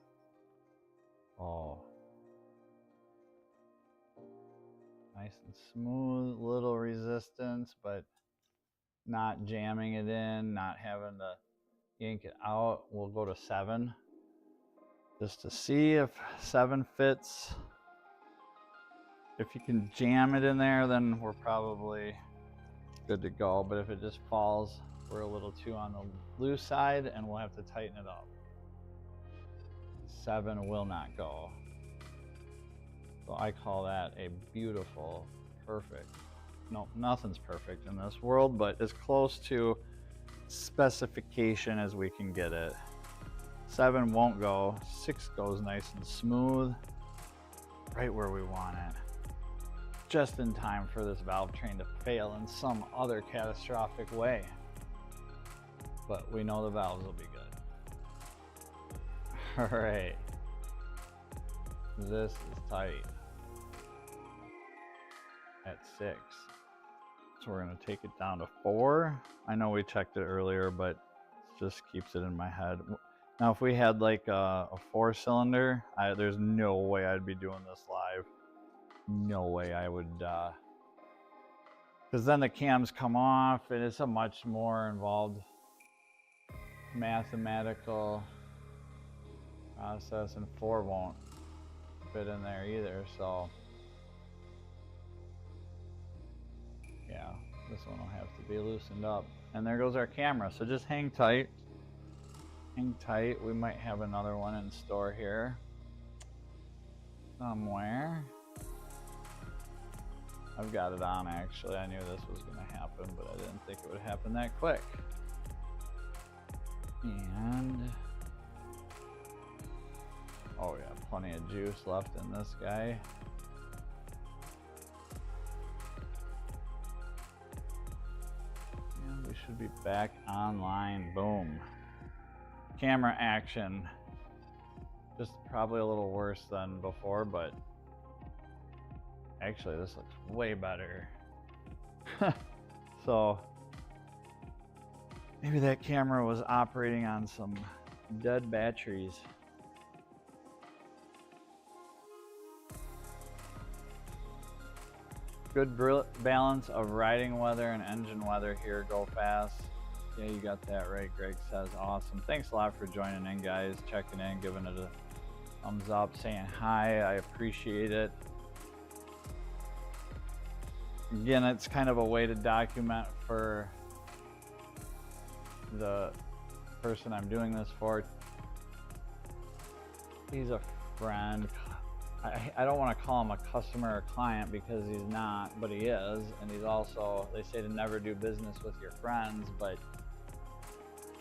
Oh. Nice and smooth, little resistance, but not jamming it in, not having to yank it out. We'll go to 7 just to see if 7 fits. If you can jam it in there, then we're probably good to go. But if it just falls we're a little too on the loose side, and we'll have to tighten it up. 7 will not go. So I call that a beautiful, perfect. No, nothing's perfect in this world, but as close to specification as we can get it. 7 won't go. 6 goes nice and smooth, right where we want it. Just in time for this valve train to fail in some other catastrophic way. But we know the valves will be good. All right. This is tight at 6. So we're gonna take it down to 4. I know we checked it earlier, but it just keeps it in my head. Now, if we had like a 4-cylinder, there's no way I'd be doing this live. No way I would, because then the cams come off, and it's a much more involved mathematical process, and 4 won't fit in there either. So yeah, this one will have to be loosened up. And there goes our camera. So just hang tight. Hang tight. We might have another one in store here somewhere. I've got it on actually. I knew this was going to happen, but I didn't think it would happen that quick. And oh yeah, plenty of juice left in this guy. And we should be back online. Boom. Camera action. Just probably a little worse than before, but actually this looks way better. So maybe that camera was operating on some dead batteries. Good balance of riding weather and engine weather here. Go fast. Yeah, you got that right, Greg says. Awesome. Thanks a lot for joining in, guys. Checking in, giving it a thumbs up, saying hi. I appreciate it. Again, it's kind of a way to document for the person I'm doing this for. He's a friend. I don't want to call him a customer or client because he's not, but he is. And he's also, they say to never do business with your friends, but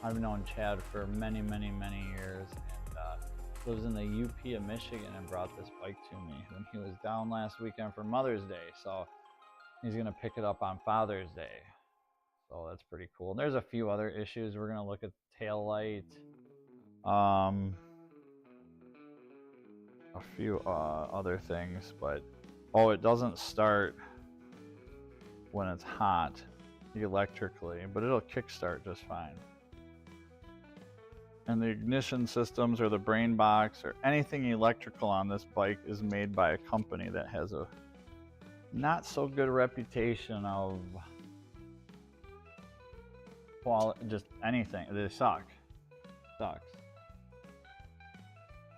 I've known Chad for many, many, many years, and lives in the UP of Michigan, and brought this bike to me when he was down last weekend for Mother's Day. So he's going to pick it up on Father's Day. So that's pretty cool. There's a few other issues. We're going to look at tail light. A few other things, but oh, it doesn't start when it's hot electrically, but it'll kickstart just fine. And the ignition systems or the brain box or anything electrical on this bike is made by a company that has a not so good reputation of quality, just anything. They sucks.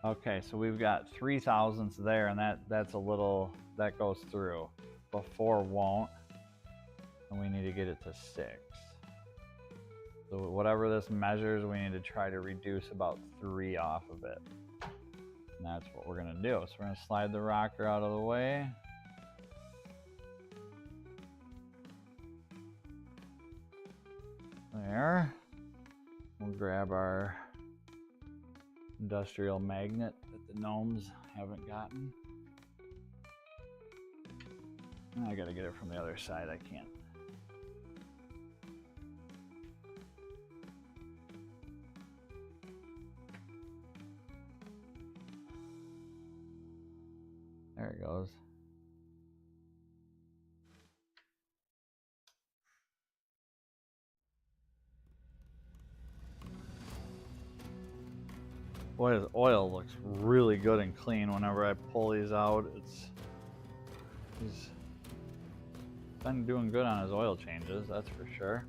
Okay, so we've got 3 thousandths there, and that's a little, that goes through, but 4 won't, and we need to get it to 6. So whatever this measures, we need to try to reduce about 3 off of it, and that's what we're gonna do. So we're gonna slide the rocker out of the way. There. We'll grab our industrial magnet that the gnomes haven't gotten. I gotta get it from the other side. I can't. There it goes. Boy, his oil looks really good and clean whenever I pull these out. He's been doing good on his oil changes, that's for sure.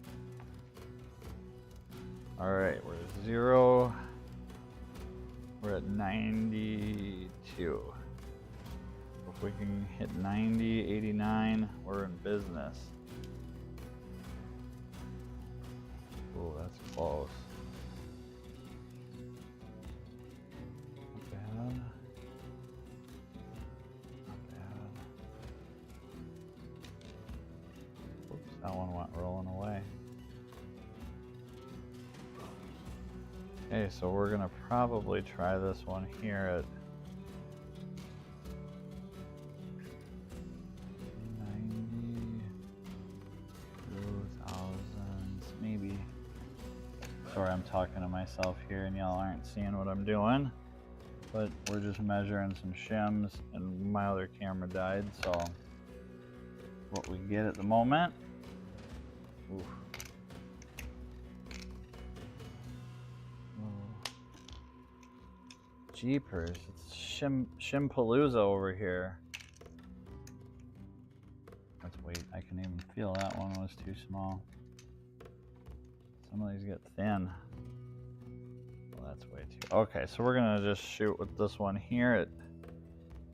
All right, we're at 0. We're at 92. If we can hit 90, 89, we're in business. Ooh, that's close. Not bad. Not bad. Oops, that one went rolling away. Okay, so we're gonna probably try this one here at 92,000, maybe. Sorry, I'm talking to myself here and y'all aren't seeing what I'm doing, but we're just measuring some shims and my other camera died, so what we get at the moment. Oof. Jeepers, it's Shimpalooza over here. Let's wait, I can even feel that one was too small. Some of these get thin. Well, that's way too. Okay, so we're gonna just shoot with this one here at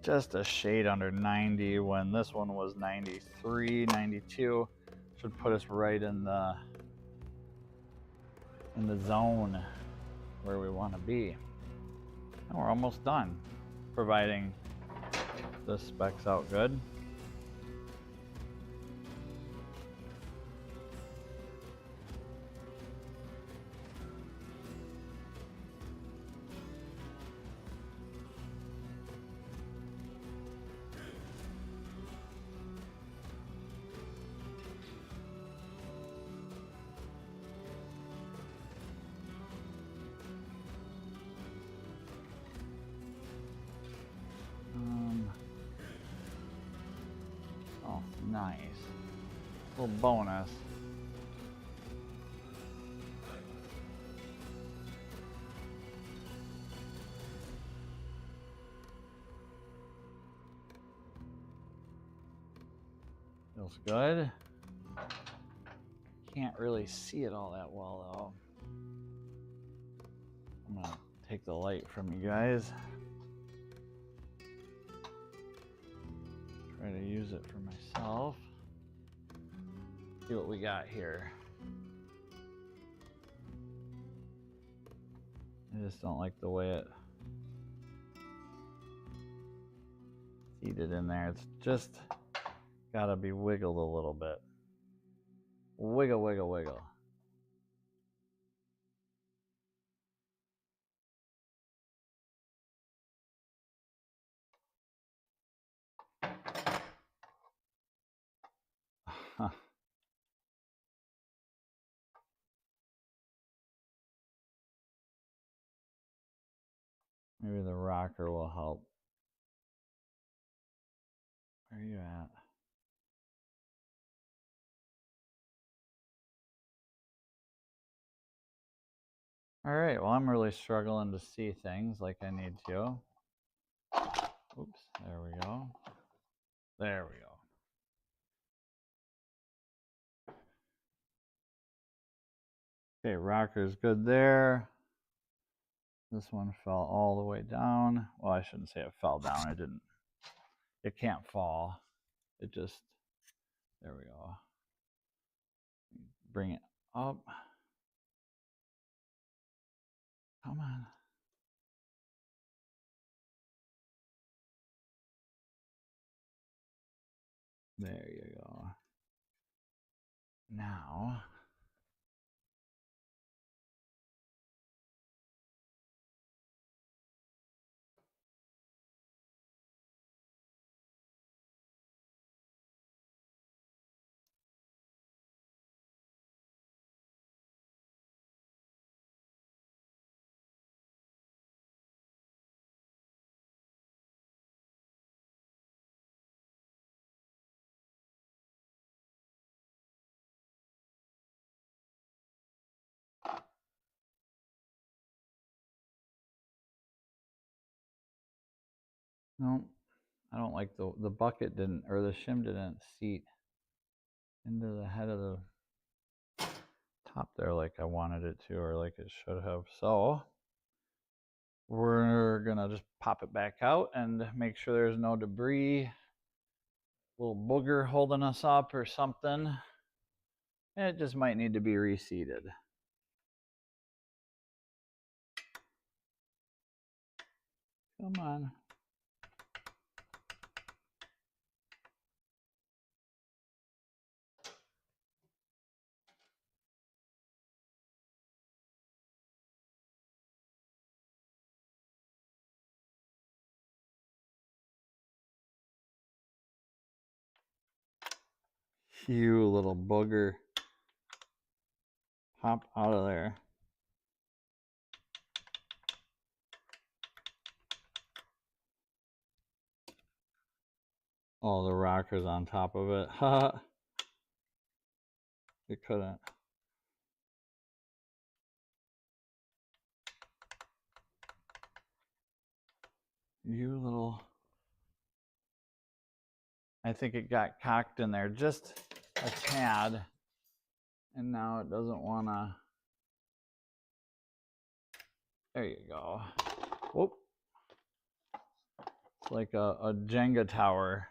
just a shade under 90 when this one was 93, 92. Should put us right in the zone where we want to be. And we're almost done, providing this specs out good. Oh, nice. Little bonus. Feels good. Can't really see it all that well though. I'm gonna take the light from you guys. Try to use it for myself. See what we got here. I just don't like the way it seated in there. It's just gotta be wiggled a little bit. Wiggle, wiggle, wiggle. Maybe the rocker will help. Where are you at? All right, well, I'm really struggling to see things like I need to. Oops, there we go. There we go. Okay, rocker's good there. This one fell all the way down. Well, I shouldn't say it fell down. It didn't. It can't fall. It just, there we go. Bring it up. Come on. There you go. Now, no, I don't like the bucket didn't, or the shim didn't seat into the head of the top there like I wanted it to, or like it should have. So we're gonna just pop it back out and make sure there's no debris, little booger holding us up or something. It just might need to be reseated. Come on. You little booger. Hop out of there. Oh, the rocker's on top of it. Ha! It couldn't. You little... I think it got cocked in there just a tad. And now it doesn't want to... There you go. Whoop. It's like a Jenga tower.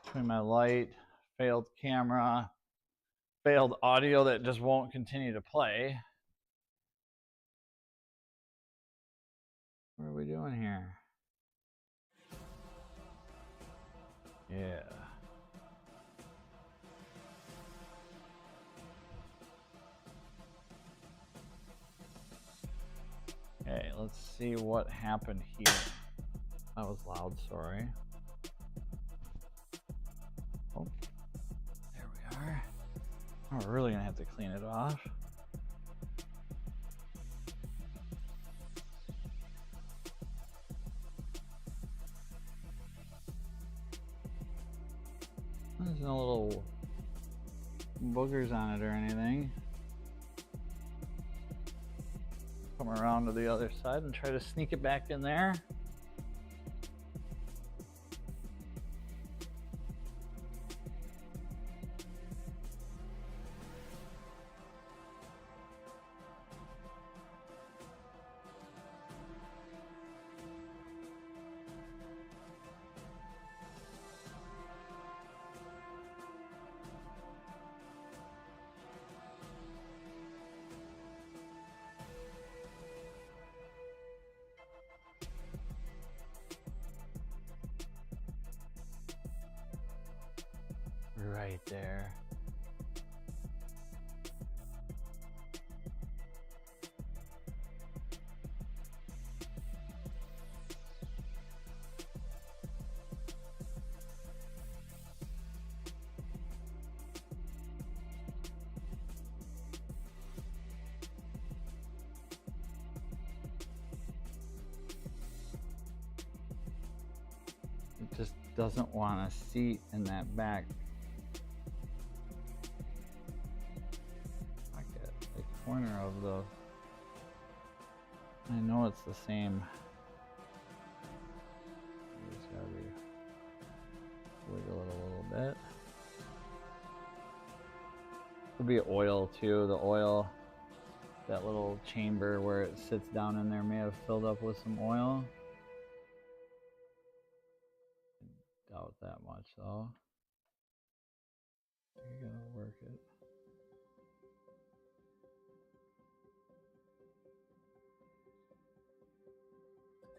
Between my light, failed camera, failed audio that just won't continue to play. What are we doing here? Yeah. Okay, let's see what happened here. That was loud, sorry. Oh, there we are. Oh, we're really gonna have to clean it off. There's no little boogers on it or anything. Come around to the other side and try to sneak it back in there. Right there. It just doesn't want a seat in that back pocket, the corner of the... I know it's the same. Just gotta wiggle it a little bit. Could be oil too. The oil, that little chamber where it sits down in there may have filled up with some oil. Doubt that much though. You gotta work it.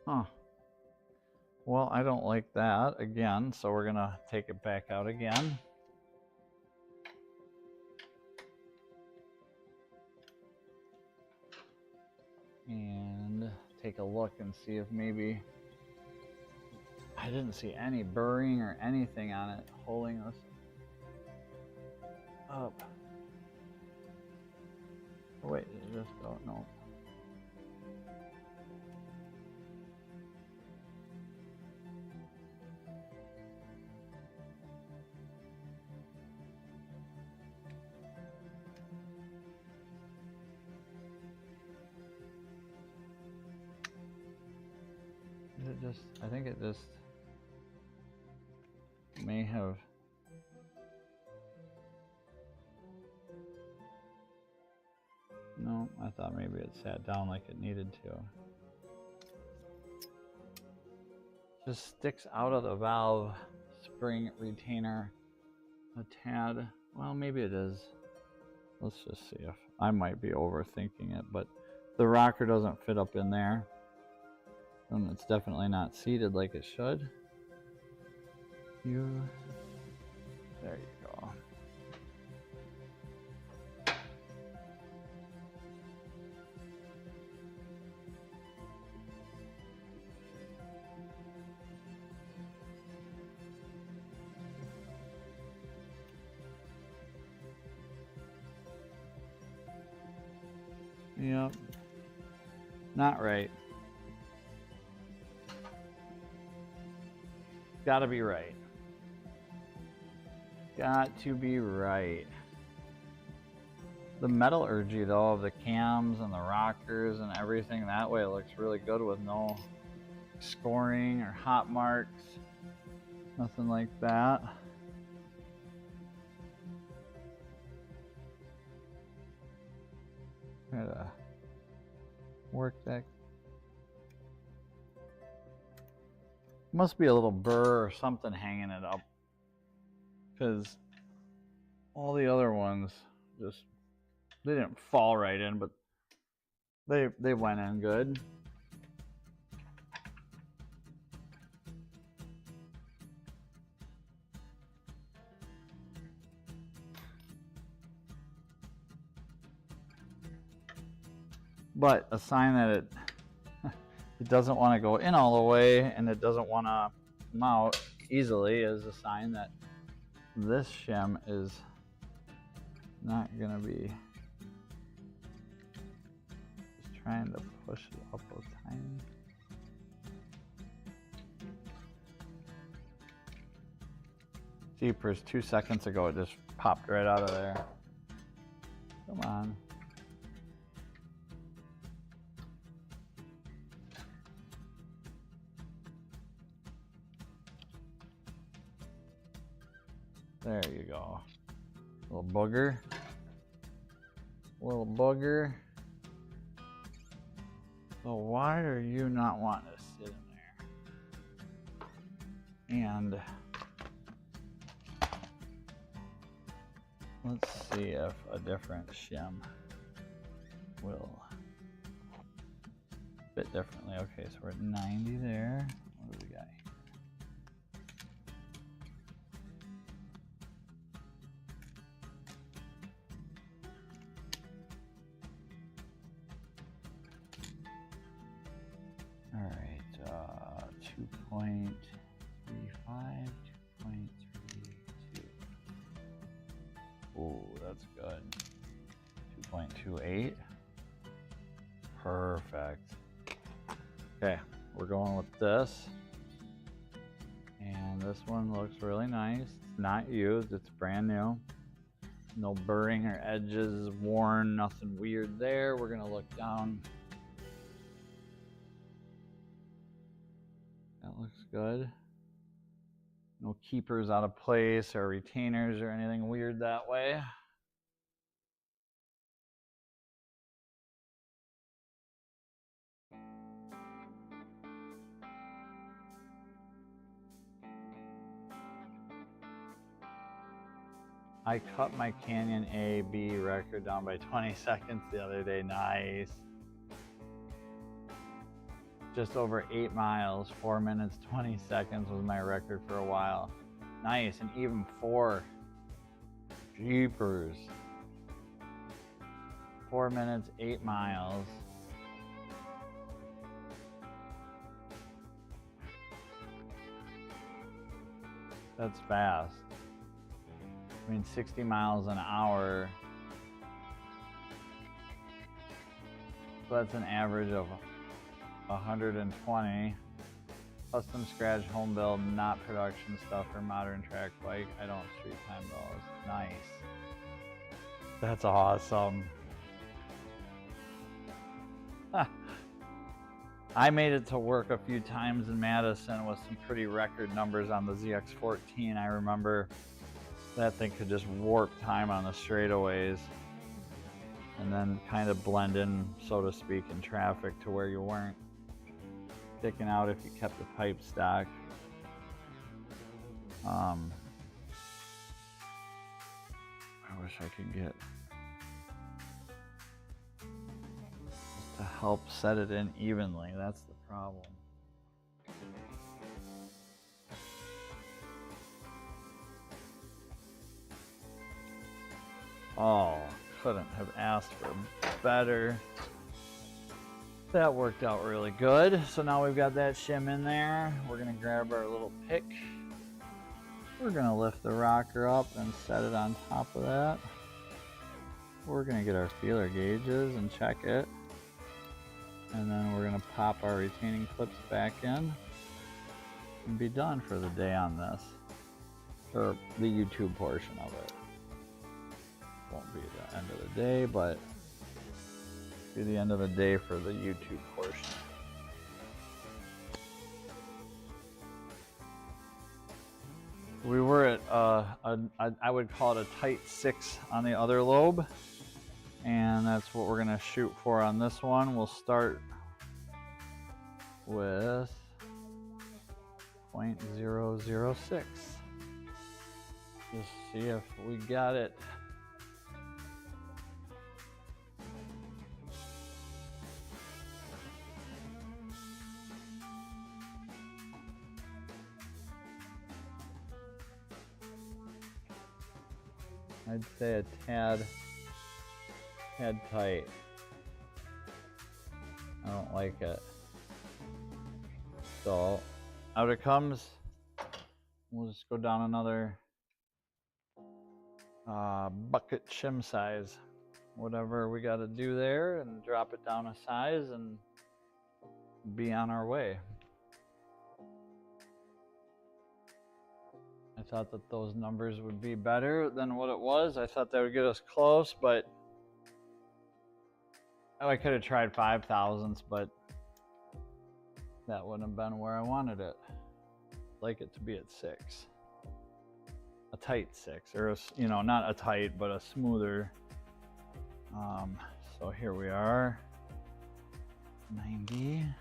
Huh. Well, I don't like that again, so we're gonna take it back out again. And take a look and see if maybe... I didn't see any burring or anything on it holding us up. Oh, wait, it just don't know. It just, I think it just may have... No, I thought maybe it sat down like it needed to. Just sticks out of the valve spring retainer a tad. Well, maybe it is. Let's just see if... I might be overthinking it, but the rocker doesn't fit up in there. And it's definitely not seated like it should. There you go. Yep. Not right. Gotta be right. Got to be right. The metallurgy though of the cams and the rockers and everything, that way it looks really good with no scoring or hot marks. Nothing like that. Try to work that. Must be a little burr or something hanging it up, because all the other ones just, they didn't fall right in, but they went in good. But a sign that it doesn't want to go in all the way and it doesn't want to mount easily is a sign that this shim is not going to be. Just trying to push it up a tiny. Jeepers, 2 seconds ago it just popped right out of there. Come on. There you go. Little booger. Little booger. So why are you not wanting to sit in there? And let's see if a different shim will fit differently. Okay, so we're at 90 there. What do we got here? All right, 2.35, 2.32. Oh, that's good. 2.28. Perfect. Okay, we're going with this. And this one looks really nice. It's not used, it's brand new. No burring or edges worn, nothing weird there. We're gonna look down. That looks good. No keepers out of place or retainers or anything weird that way. I cut my Canyon A/B record down by 20 seconds the other day. Nice. Just over 8 miles, 4 minutes, 20 seconds was my record for a while. Nice, and even 4. Jeepers. 4 minutes, 8 miles. That's fast. I mean, 60 miles an hour. So that's an average of 120. Custom scratch, home build, not production stuff or modern track bike. I don't street time those. Nice. That's awesome. I made it to work a few times in Madison with some pretty record numbers on the ZX14. I remember that thing could just warp time on the straightaways and then kind of blend in, so to speak, in traffic to where you weren't sticking out if you kept the pipe stock. I wish I could get just to help set it in evenly. That's the problem. Oh, couldn't have asked for better. That worked out really good. So now we've got that shim in there. We're gonna grab our little pick. We're gonna lift the rocker up and set it on top of that. We're gonna get our feeler gauges and check it. And then we're gonna pop our retaining clips back in and be done for the day on this. Or the YouTube portion of it. Won't be the end of the day, but be the end of the day for the YouTube portion. We were at I would call it a tight 6 on the other lobe, and that's what we're gonna shoot for on this one. We'll start with 0.006. Just see if we got it. I'd say a tad tight. I don't like it. So out it comes. We'll just go down another bucket shim size. Whatever we got to do there, and drop it down a size and be on our way. I thought that those numbers would be better than what it was. I thought that would get us close, but I could have tried 5 thousandths, but that wouldn't have been where I wanted it. I'd like it to be at 6. A tight 6, or you know, not a tight, but a smoother. So here we are, 90.3.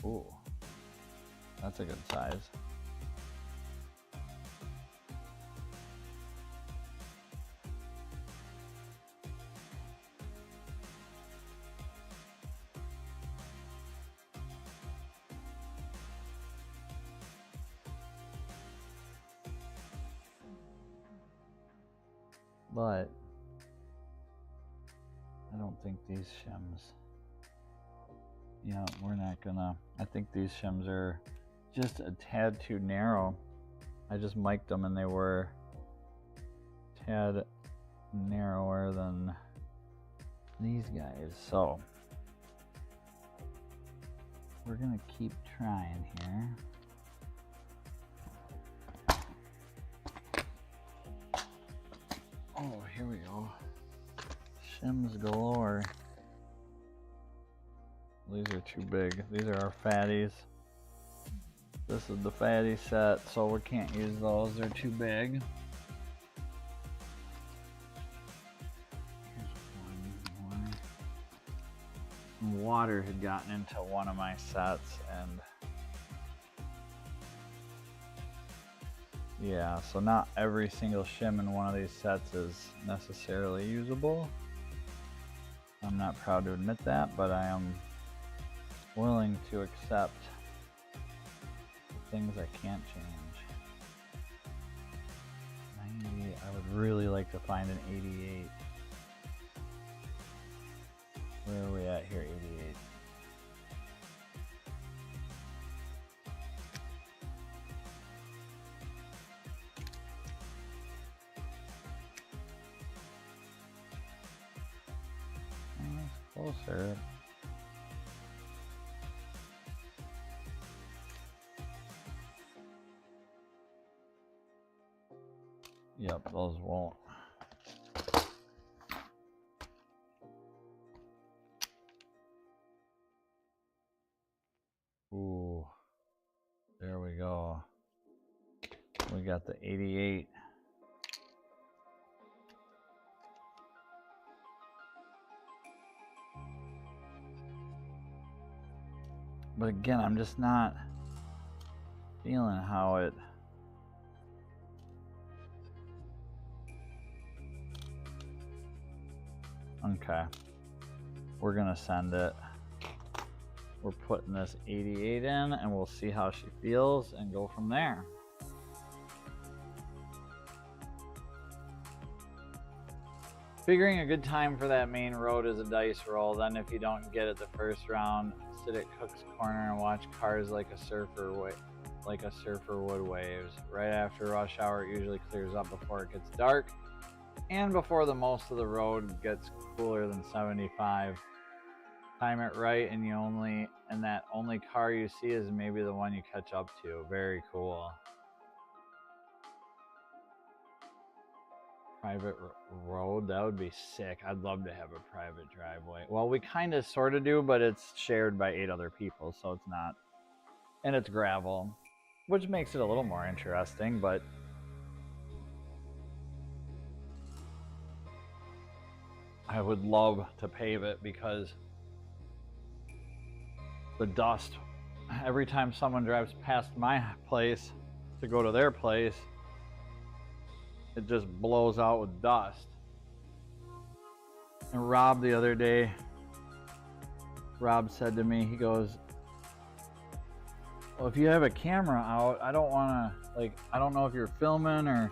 Ooh, that's a good size. But I don't think these shims, yeah, we're not gonna, I think these shims are just a tad too narrow. I just mic'd them and they were a tad narrower than these guys. So we're gonna keep trying here. Oh, here we go. Shims galore. These are too big. These are our fatties. This is the fatty set, so we can't use those. They're too big. Here's one more. Some water had gotten into one of my sets, and yeah, so not every single shim in one of these sets is necessarily usable. I'm not proud to admit that, but I am willing to accept things I can't change. 90, I would really like to find an 88. Where are we at here? 88. Closer. Yep, those won't. Ooh, there we go. We got the 88. But again, I'm just not feeling how it. Okay. we're gonna send it. We're putting this 88 in and we'll see how she feels and go from there. Figuring a good time for that main road is a dice roll. Then if you don't get it the first round, sit at Cook's Corner and watch cars like a surfer would waves. Right after rush hour, it usually clears up before it gets dark and before the most of the road gets cooler than 75. Time it right and that only car you see is maybe the one you catch up to. Very cool. Private road, that would be sick. I'd love to have a private driveway. Well, we kind of sort of do, but it's shared by 8 other people, so it's not. And it's gravel, which makes it a little more interesting, but I would love to pave it because the dust, every time someone drives past my place to go to their place, it just blows out with dust. And Rob the other day, Rob said to me, he goes, well, if you have a camera out, I don't want to, I don't know if you're filming or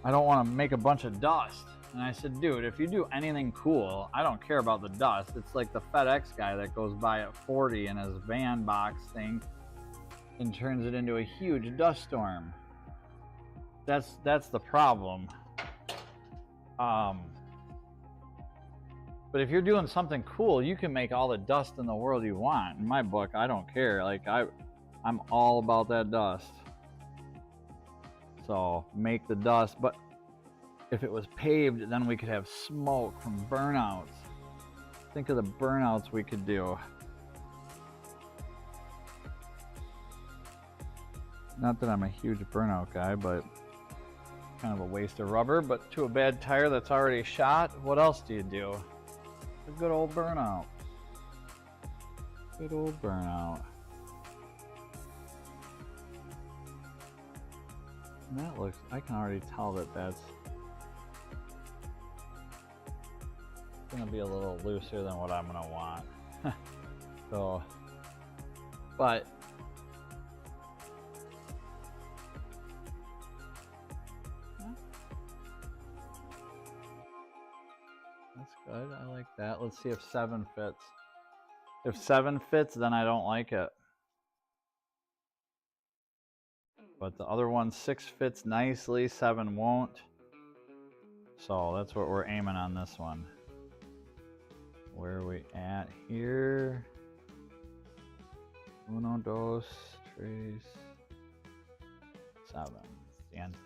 I don't want to make a bunch of dust. And I said, dude, if you do anything cool, I don't care about the dust. It's like the FedEx guy that goes by at 40 in his van box thing and turns it into a huge dust storm. That's the problem. But if you're doing something cool, you can make all the dust in the world you want. In my book, I don't care. I'm all about that dust. So make the dust, but if it was paved, then we could have smoke from burnouts. Think of the burnouts we could do. Not that I'm a huge burnout guy, but kind of a waste of rubber. But to a bad tire that's already shot, what else do you do? A good old burnout. Good old burnout. And that looks, I can already tell that that's gonna be a little looser than what I'm gonna want. So, but that's good. I like that. Let's see if 7 fits. If 7 fits, then I don't like it. But the other one, 6 fits nicely, 7 won't. So that's what we're aiming on this one. Where are we at here? 1, 2, 3, 7. Siguiente.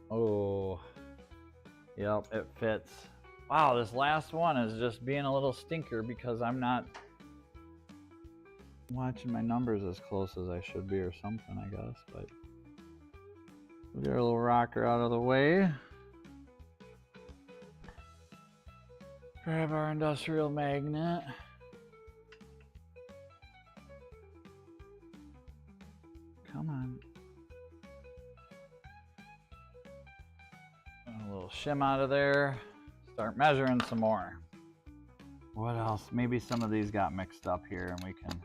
Oh, yep, it fits. Wow, this last one is just being a little stinker because I'm not watching my numbers as close as I should be or something, I guess. But we'll get our little rocker out of the way. Grab our industrial magnet. Come on. A little shim out of there. Start measuring some more. What else? Maybe some of these got mixed up here and we can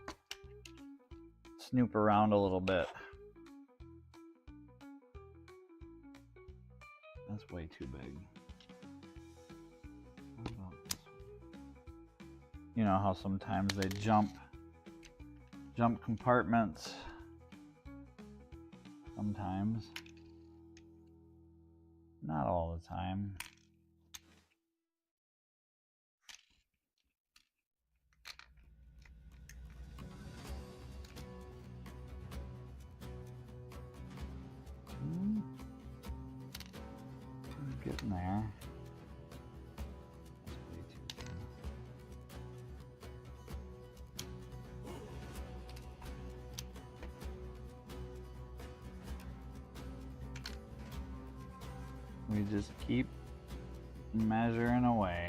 snoop around a little bit. That's way too big. You know how sometimes they jump compartments. Sometimes. Not all the time. Getting there. We just keep measuring away.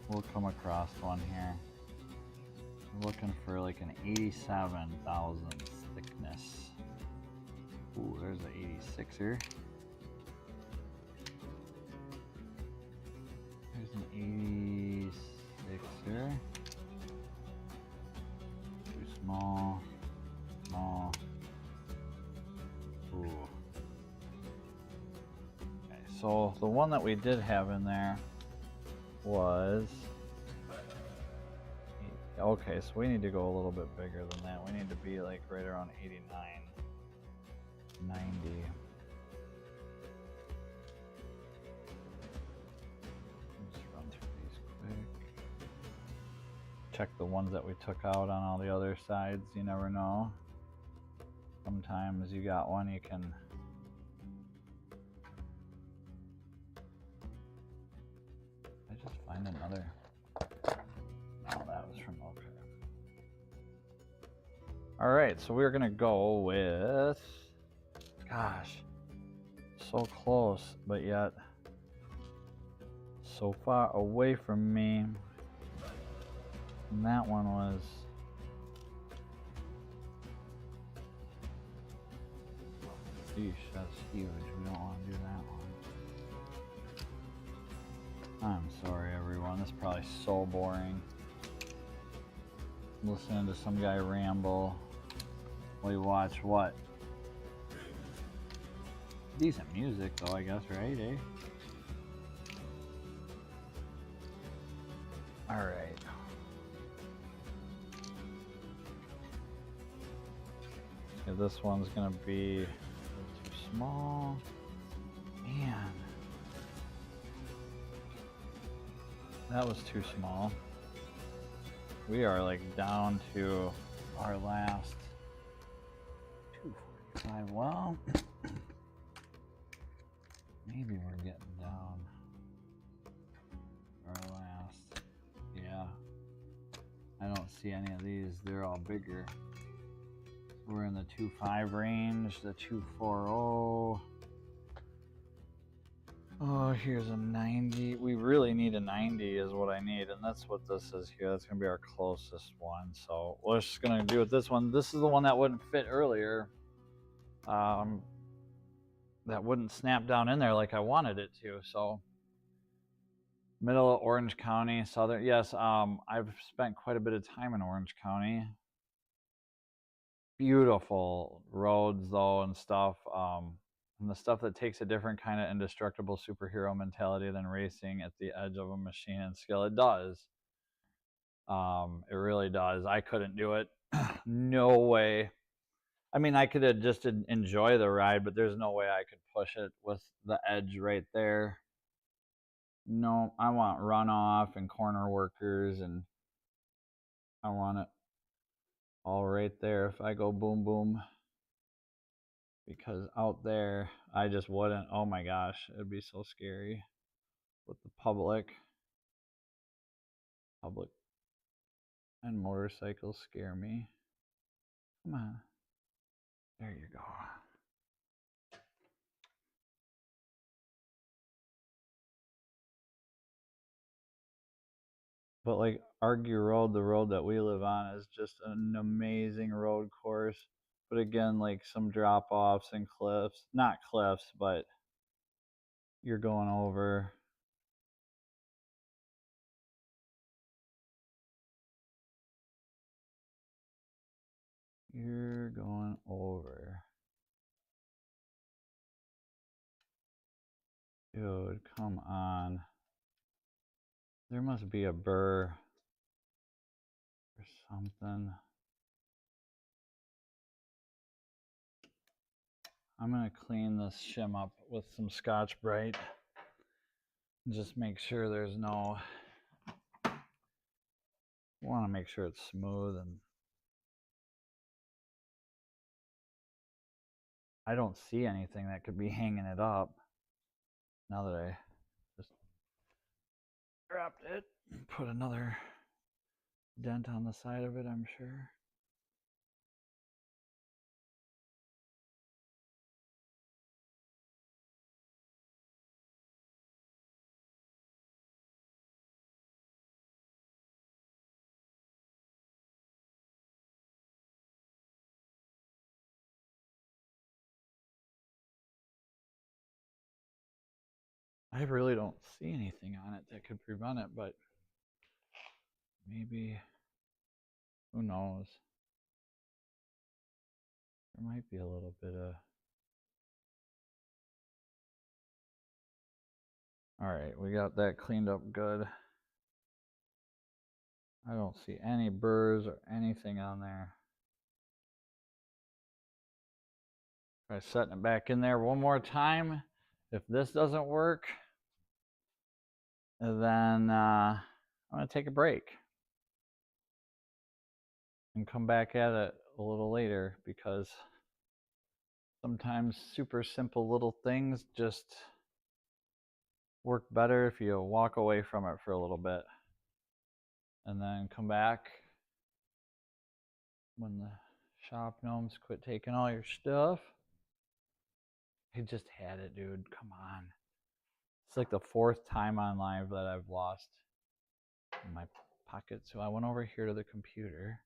We'll come across one here. We're looking for like an 87 thousandths thickness. Ooh, there's an 86er. 86er. Too small. Small. Ooh. Okay, so the one that we did have in there was... Okay, so we need to go a little bit bigger than that. We need to be like right around 89, 90. Just run through these quick. Check the ones that we took out on all the other sides. You never know. Sometimes you got one you can... I just find another... No, that was from... Okay. Alright, so we're gonna go with... Gosh. So close, but yet so far away from me. And that one was... Sheesh, that's huge. We don't want to do that one. I'm sorry, everyone. This is probably so boring. Listening to some guy ramble while you watch what? Decent music, though, I guess, right, eh? Alright. Okay, this one's gonna be too small. Man. That was too small. We are like down to our last 245. Well, maybe we're getting down our last. Yeah. I don't see any of these. They're all bigger. We're in the 2.5 range, the 2.40. Oh, here's a 90. We really need a 90 is what I need, and that's what this is here. That's gonna be our closest one. So we're just gonna do with this one. This is the one that wouldn't fit earlier. That wouldn't snap down in there like I wanted it to. So middle of Orange County, southern. Yes, I've spent quite a bit of time in Orange County. Beautiful roads though and stuff. And the stuff that takes a different kind of indestructible superhero mentality than racing at the edge of a machine and skill. It does. It really does. I couldn't do it. No way. I mean, I could just enjoy the ride, but there's no way I could push it with the edge right there. No, I want runoff and corner workers, and I want it all right there if I go boom boom. Because out there, I just wouldn't. Oh my gosh, it'd be so scary with the public and motorcycles scare me. Come on. There you go. But like Argue Road, the road that we live on, is just an amazing road course. But again, like some drop offs and cliffs. Not cliffs, but you're going over. You're going over. Dude, come on. There must be a burr or something. I'm going to clean this shim up with some Scotch-Brite. Just make sure there's no... want to make sure it's smooth, and I don't see anything that could be hanging it up now that I just dropped it. Put another dent on the side of it, I'm sure. I really don't see anything on it that could prevent it, but maybe, who knows? There might be a little bit of... All right, we got that cleaned up good. I don't see any burrs or anything on there. Try setting it back in there one more time. If this doesn't work, then I'm going to take a break and come back at it a little later, because sometimes super simple little things just work better if you walk away from it for a little bit and then come back when the shop gnomes quit taking all your stuff. I just had it, dude. Come on. It's like the 4th time on live that I've lost in my pocket. So I went over here to the computer.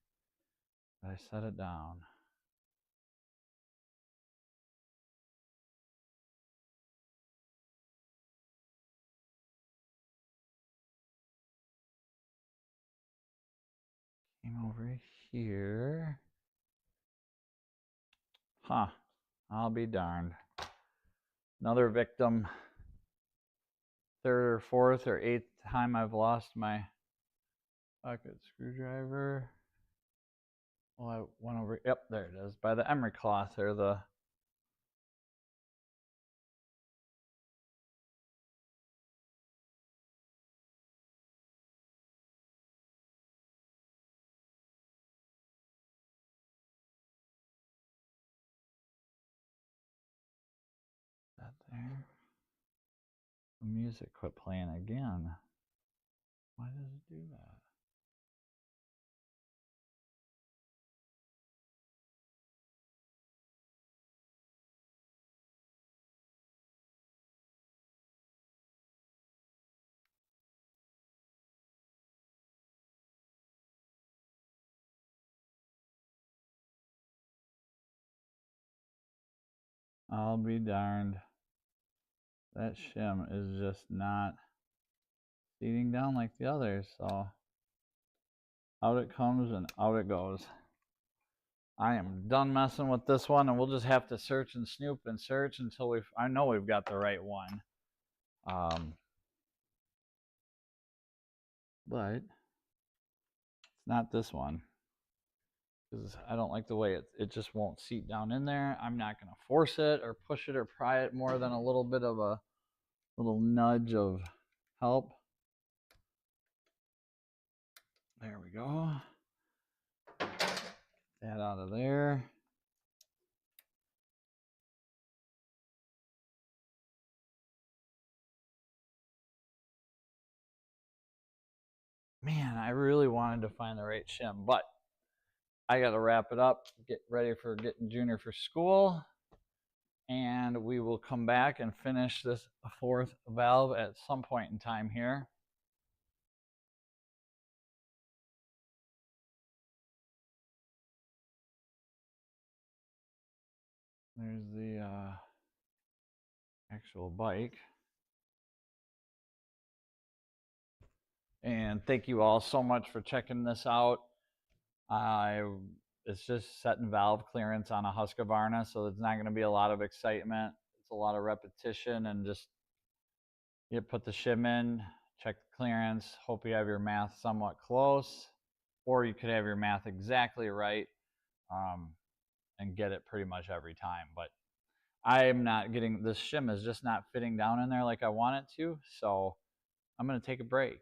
I set it down. Came over here. Huh. I'll be darned. Another victim. 3rd or 4th or 8th time I've lost my pocket screwdriver. Well, I went over, yep, there it is, by the emery cloth, or the... That there. The music quit playing again. Why does it do that? I'll be darned. That shim is just not seating down like the others, so out it comes and out it goes. I am done messing with this one, and we'll just have to search and snoop and search until I know we've got the right one. But it's not this one, because I don't like the way it just won't seat down in there. I'm not going to force it or push it or pry it more than a little bit of a little nudge of help. There we go. That out of there. Man, I really wanted to find the right shim, but I got to wrap it up, get ready for getting Junior for school, and we will come back and finish this 4th valve at some point in time here. There's the actual bike. And thank you all so much for checking this out. It's just setting valve clearance on a Husqvarna, so there's not going to be a lot of excitement. It's a lot of repetition, and just you put the shim in, check the clearance, hope you have your math somewhat close, or you could have your math exactly right and get it pretty much every time. But I'm not getting, this shim is just not fitting down in there like I want it to, so I'm going to take a break.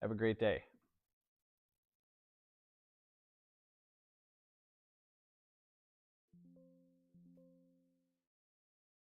Have a great day.